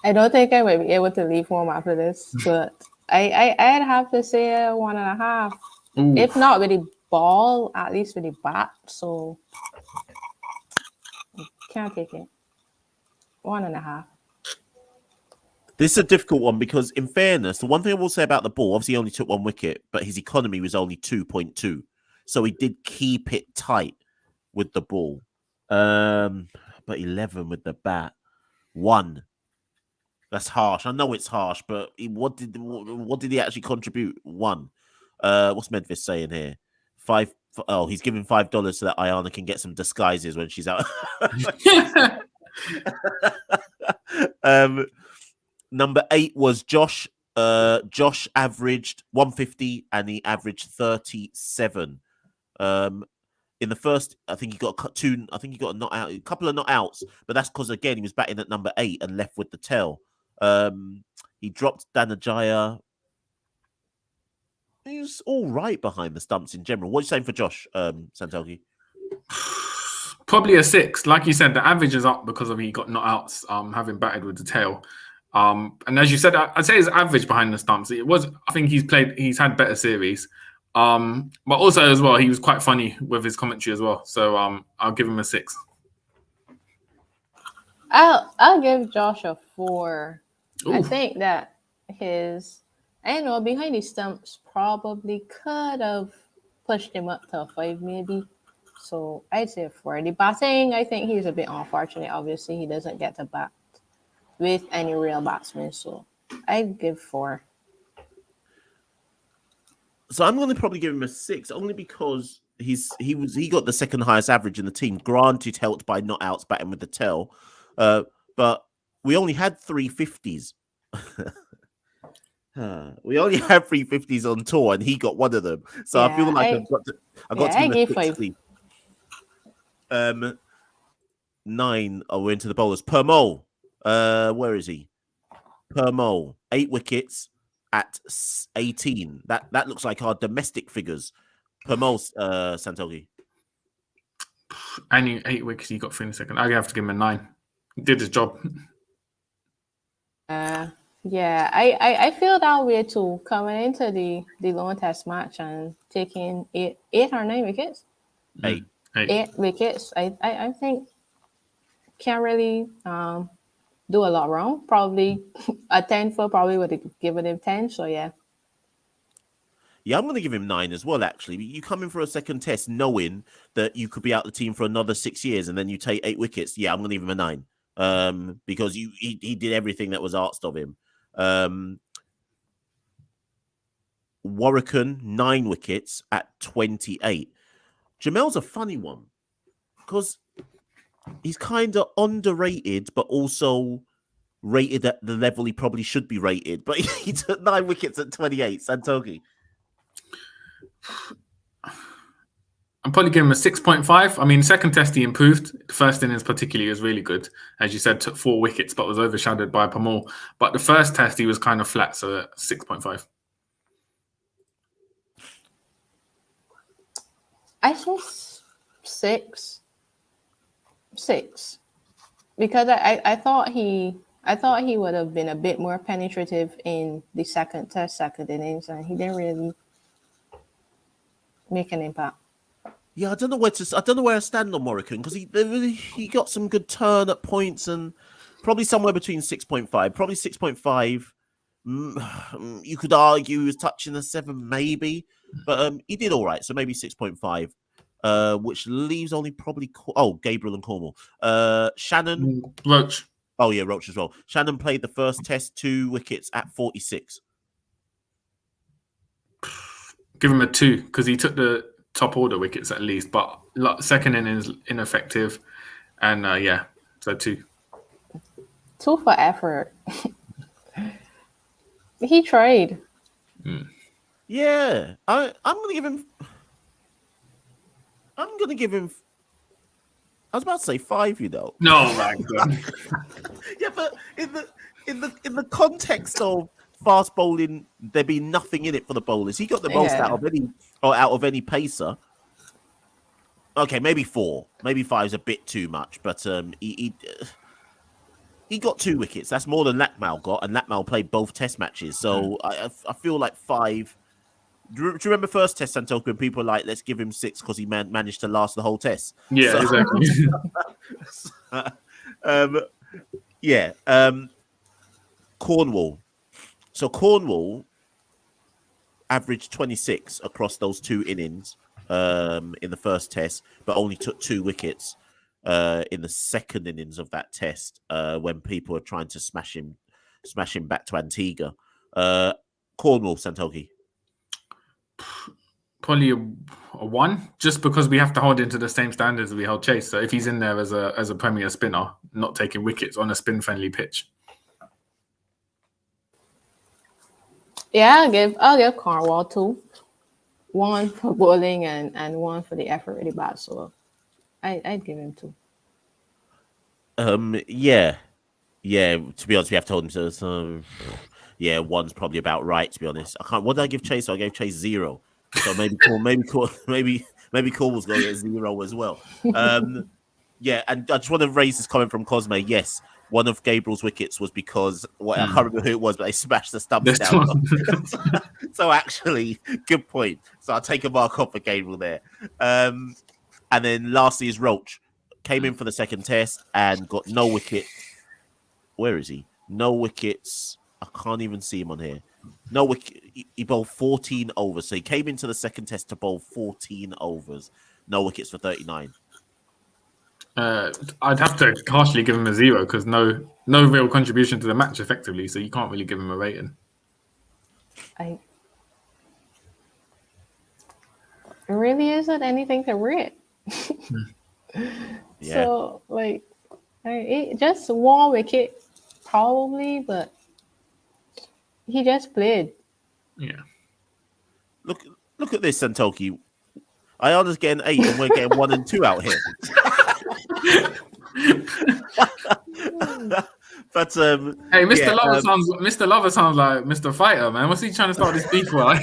I don't think I might be able to leave home after this, but I'd have to say 1.5.
Ooh.
If not with the ball, at least with the bat. So can't take it. 1.5.
This is a difficult one because, in fairness, the one thing I will say about the ball, obviously he only took 1 wicket, but his economy was only 2.2. So he did keep it tight with the ball. But 11 with the bat. 1. That's harsh. I know it's harsh, but what did he actually contribute? 1. What's Medvis saying here? 5. Oh, he's giving $5 so that Ayana can get some disguises when she's out. Number 8 was Josh. Josh averaged 150 and he averaged 37. In the first, I think he got a not out, a couple of not outs, but that's because again he was batting at number 8 and left with the tail. He dropped Danajaya. He was all right behind the stumps in general. What are you saying for Josh, Santoki?
Probably a 6. Like you said, the average is up because he got not outs, having batted with the tail. And as you said, I'd say his average behind the stumps. I think he's had better series. But also as well, he was quite funny with his commentary as well. So I'll give him a 6.
I'll give Josh a 4.
Ooh.
I think that behind the stumps probably could have pushed him up to a 5 maybe. So I'd say a 4. The batting, I think he's a bit unfortunate. Obviously, he doesn't get to bat with any real batsmen. So I'd give 4.
So I'm going to probably give him a 6, only because he got the second highest average in the team. Granted, helped by not outs batting with the tail, but we only had 350s. We only had 350s on tour, and he got one of them. So I feel like I got to give him a 60. 9. Oh, we're into the bowlers. Permaul. Where is he? Permaul. 8 wickets at 18. That looks like our domestic figures. Permaul, Santoki.
And 8 wickets, he got 3 in the second. I have to give him a 9. He did his job.
Yeah, I feel that way too. Coming into the lone test match and taking 8 or 9 wickets.
8
wickets. I think can't really do a lot wrong. Probably a 10 for probably would have given him 10. So yeah.
Yeah, I'm going to give him 9 as well, actually. You come in for a second test knowing that you could be out the team for another 6 years and then you take 8 wickets. Yeah, I'm going to give him a 9 because he did everything that was asked of him. Warrican, 9 wickets at 28. Jamel's a funny one because he's kind of underrated, but also rated at the level he probably should be rated. But he took 9 wickets at 28. Santoki.
I'm probably giving him a 6.5. I mean, second test he improved. The first innings particularly was really good. As you said, took 4 wickets, but was overshadowed by Permaul. But the first test he was kind of flat, so 6.5.
I think 6. 6. Because I thought he would have been a bit more penetrative in the second innings, and he didn't really make an impact.
Yeah, I don't know where I stand on Morricone because he got some good turn at points and probably somewhere between 6.5, probably 6.5. You could argue he was touching the 7 maybe, but he did all right, so maybe 6.5. which leaves only probably Gabriel and Cornwall. Shannon
Roach.
Oh yeah, Roach as well. Shannon played the first test, 2 wickets at 46.
Give him a 2 because he took the top order wickets at least, but second innings ineffective, and so 2.
2 for effort. He tried.
Yeah, I'm gonna give him. I was about to say 5, you know.
No, my God.
Yeah, but in the context of fast bowling, there be nothing in it for the bowlers. He got the most out of any pacer. Okay, maybe 4, maybe 5 is a bit too much, but he got 2 wickets. That's more than Lakmal got, and Lakmal played both test matches. So I feel like 5. Do you remember first test, Santoku, when people were like, let's give him 6 because he managed to last the whole test?
Yeah, exactly.
Cornwall. So Cornwall averaged 26 across those 2 innings in the first test, but only took 2 wickets in the second innings of that test when people were trying to smash him back to Antigua. Cornwall, Santoki.
Probably a 1, just because we have to hold him to the same standards we hold Chase. So if he's in there as a premier spinner, not taking wickets on a spin-friendly pitch.
Yeah, I'll give Cornwall 2. 1 for bowling and 1 for the effort really bad. So I'd give him 2.
Yeah. To be honest, we have to hold him to. So, yeah, 1's probably about right. To be honest, I can't. What did I give Chase? I gave Chase 0. So maybe Cornwall's going to get 0 as well. Yeah, and I just want to raise this comment from Cosme. Yes, one of Gabriel's wickets was because I can't remember who it was, but they smashed the stumps down. So actually, good point. So I'll take a mark off for Gabriel there. And then lastly is Roach. Came in for the second test and got no wicket. Where is he? No wickets. I can't even see him on here. No wicket. He bowled 14 overs. So he came into the second test to bowl 14 overs. No wickets for 39.
I'd have to harshly give him a 0 because no real contribution to the match effectively. So you can't really give him a rating.
It really isn't anything to rate.
Yeah.
So just 1 wicket probably, but he just played.
Yeah.
Look at this, Santoki. Ayana's getting 8 and we're getting 1 and 2 out here. But
hey, Mr. Lover sounds like Mr. Fighter, man. What's he trying to start this beef for?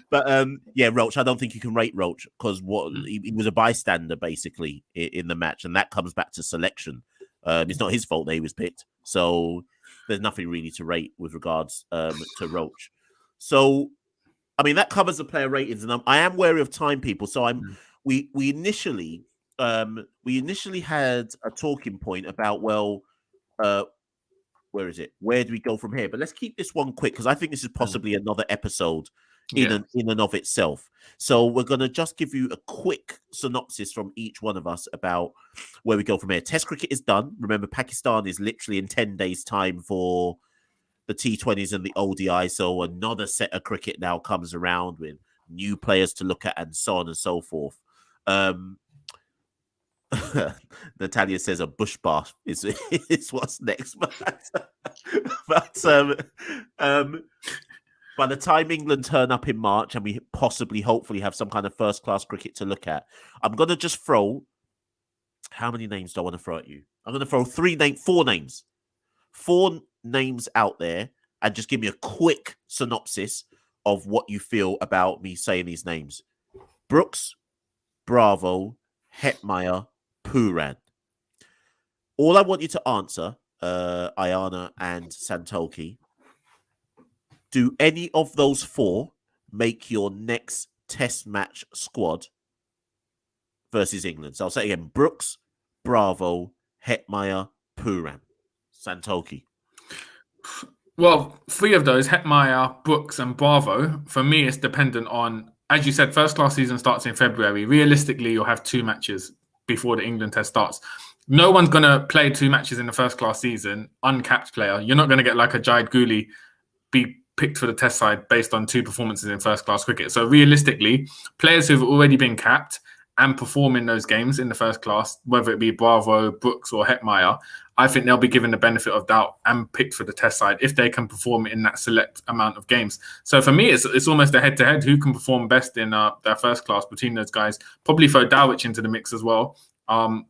But Roach, I don't think you can rate Roach because he was a bystander basically in the match, and that comes back to selection. It's not his fault that he was picked, so there's nothing really to rate with regards to Roach. So, I mean, that covers the player ratings, and I am wary of time, people. So we initially had a talking point about where is it? Where do we go from here? But let's keep this one quick because I think this is possibly another episode in and of itself. So we're going to just give you a quick synopsis from each one of us about where we go from here. Test cricket is done. Remember, Pakistan is literally in 10 days' time for the T20s and the ODI. So another set of cricket now comes around with new players to look at and so on and so forth. Natalia says a bush bath is what's next. But by the time England turn up in March and we hopefully have some kind of first-class cricket to look at, I'm going to just throw... How many names do I want to throw at you? I'm going to throw 4 names. 4 names out there and just give me a quick synopsis of what you feel about me saying these names. Brooks, Bravo, Hetmeyer, Pooran. All I want you to answer, Ayana and Santoki, do any of those 4 make your next test match squad versus England? So I'll say again, Brooks, Bravo, Hetmeyer, Pooran. Santoki.
Well, 3 of those, Hetmeyer, Brooks and Bravo, for me, it's dependent on as you said, first class season starts in February. Realistically, you'll have 2 matches before the England test starts. No one's going to play 2 matches in the first class season, uncapped player. You're not going to get like a Jahid Galle be picked for the test side based on 2 performances in first class cricket. So realistically, players who've already been capped and perform in those games in the first class, whether it be Bravo, Brooks or Hetmeyer, I think they'll be given the benefit of doubt and picked for the test side if they can perform in that select amount of games. So for me, it's almost a head-to-head who can perform best in their first class between those guys. Probably throw Dowich into the mix as well. And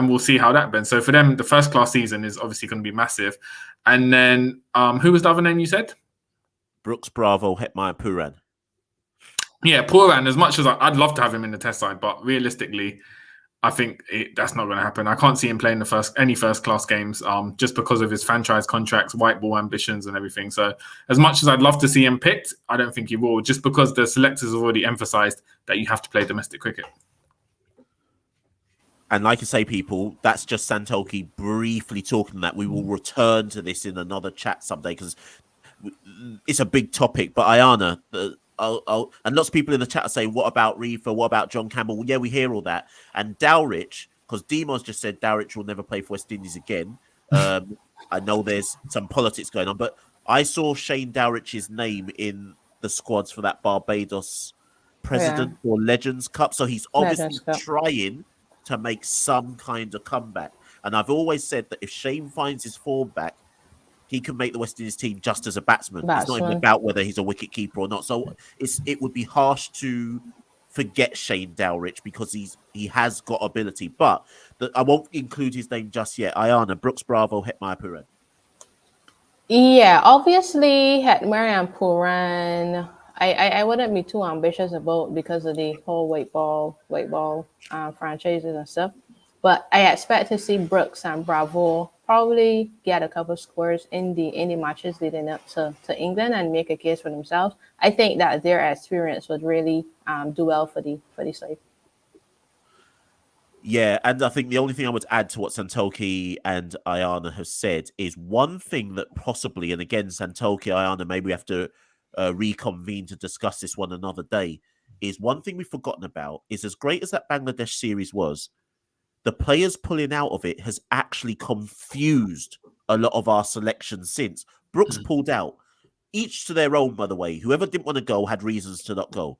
we'll see how that bends. So for them, the first class season is obviously going to be massive. And then who was the other name you said?
Brooks, Bravo, Hetmeyer, Pooran.
Yeah, Pooran, as much as I'd love to have him in the test side, but realistically, I think that's not going to happen. I can't see him playing any first class games just because of his franchise contracts, white ball ambitions and everything. So as much as I'd love to see him picked, I don't think he will, just because the selectors have already emphasised that you have to play domestic cricket.
And like I say, people, that's just Santoki briefly talking that. We will return to this in another chat someday because it's a big topic. But Ayana, and lots of people in the chat are saying, what about Reefer? What about John Campbell? Well, yeah, we hear all that. And Dowrich, because Demos just said Dowrich will never play for West Indies again. I know there's some politics going on, but I saw Shane Dowrich's name in the squads for that Barbados President or Legends Cup. So he's obviously trying to make some kind of comeback. And I've always said that if Shane finds his form back, he can make the West Indies team just as a batsman. It's not even about whether he's a wicket keeper or not. So it would be harsh to forget Shane Dowrich because he has got ability. But I won't include his name just yet. Ayana, Brooks, Bravo, Hetmeyer, Pooran.
Yeah, obviously Hetmeyer and Pooran, I wouldn't be too ambitious about because of the whole white ball franchises and stuff. But I expect to see Brooks and Bravo probably get a couple scores in the matches leading up to England and make a case for themselves. I think that their experience would really do well for the side.
Yeah, and I think the only thing I would add to what Santoki and Ayana have said is one thing that possibly, and again, Santoki, Ayana, maybe we have to reconvene to discuss this one another day, is one thing we've forgotten about is as great as that Bangladesh series was, the players pulling out of it has actually confused a lot of our selections since. Brooks pulled out, each to their own, by the way. Whoever didn't want to go had reasons to not go.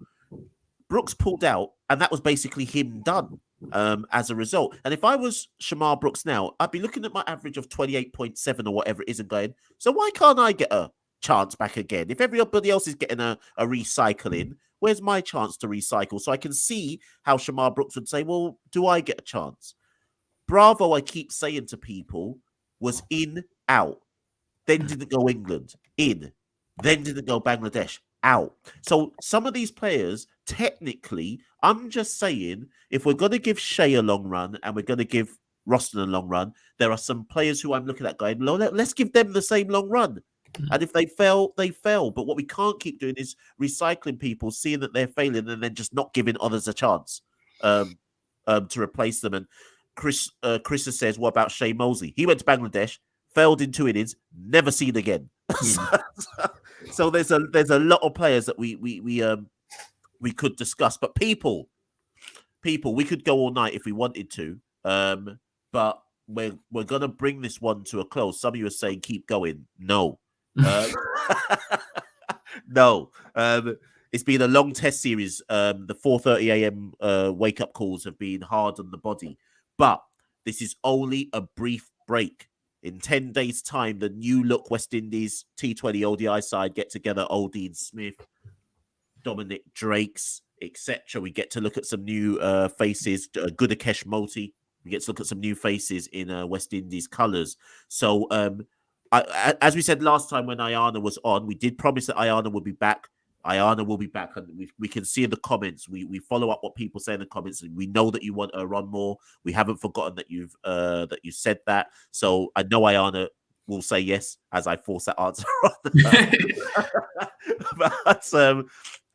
Brooks pulled out, and that was basically him done as a result. And if I was Shamar Brooks now, I'd be looking at my average of 28.7 or whatever it is and going, so why can't I get a chance back again? If everybody else is getting a recycling, where's my chance to recycle? So I can see how Shamar Brooks would say, well, do I get a chance? Bravo, I keep saying to people, was in, out. Then didn't go England, in. Then didn't go Bangladesh, out. So some of these players, technically, I'm just saying, if we're going to give Shai a long run and we're going to give Roston a long run, there are some players who I'm looking at going, let's give them the same long run. And if they fail, they fail. But what we can't keep doing is recycling people, seeing that they're failing, and then just not giving others a chance to replace them. And Chris says, what about Shea Mosley? He went to Bangladesh, failed in 2 innings, never seen again. So there's a lot of players that we could discuss. But people, we could go all night if we wanted to. But we're gonna bring this one to a close. Some of you are saying keep going. No. No. It's been a long test series. The 4:30 a.m. wake up calls have been hard on the body, but this is only a brief break. In 10 days' time, the new look West Indies T20 ODI side get together. Aldine Smith, Dominic Drakes, etc. We get to look at some new faces. Gudakesh Moti. We get to look at some new faces in West Indies colours. So, as we said last time when Ayana was on, we did promise that Ayana would be back. Ayana will be back, and we can see in the comments. We follow up what people say in the comments, and we know that you want her on more. We haven't forgotten that you said that. So I know Ayana will say yes as I force that answer on.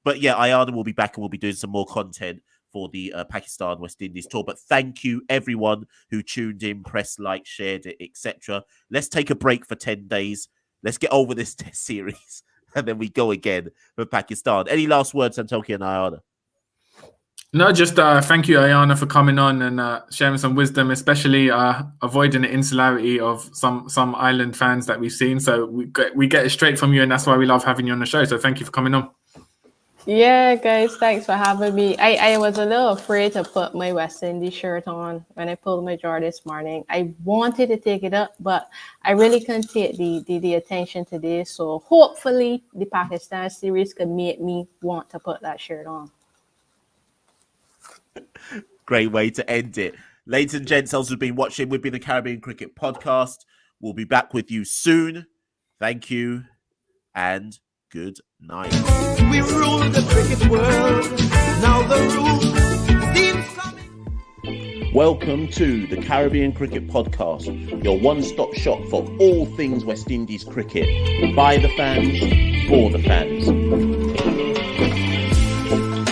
But yeah, Ayana will be back, and we'll be doing some more content for the Pakistan West Indies tour. But thank you everyone who tuned in, pressed like, shared it, etc. Let's take a break for 10 days. Let's get over this test series. and then we go again for Pakistan. Any last words, Santoki and Ayana?
No, just thank you, Ayana, for coming on and sharing some wisdom, especially avoiding the insularity of some island fans that we've seen. So we get it straight from you, and that's why we love having you on the show. So thank you for coming on.
Yeah, guys, thanks for having me. I was a little afraid to put my West Indies shirt on when I pulled my jar this morning. I wanted to take it up, but I really couldn't take the attention today. So hopefully the Pakistan series could make me want to put that shirt on.
Great way to end it. Ladies and gents, those who've been watching, we've been the Caribbean Cricket Podcast. We'll be back with you soon. Thank you and good night.
We rule the cricket world. Now the rule seems coming.
Welcome to the Caribbean Cricket Podcast, your one-stop shop for all things West Indies cricket. By the fans, for the fans.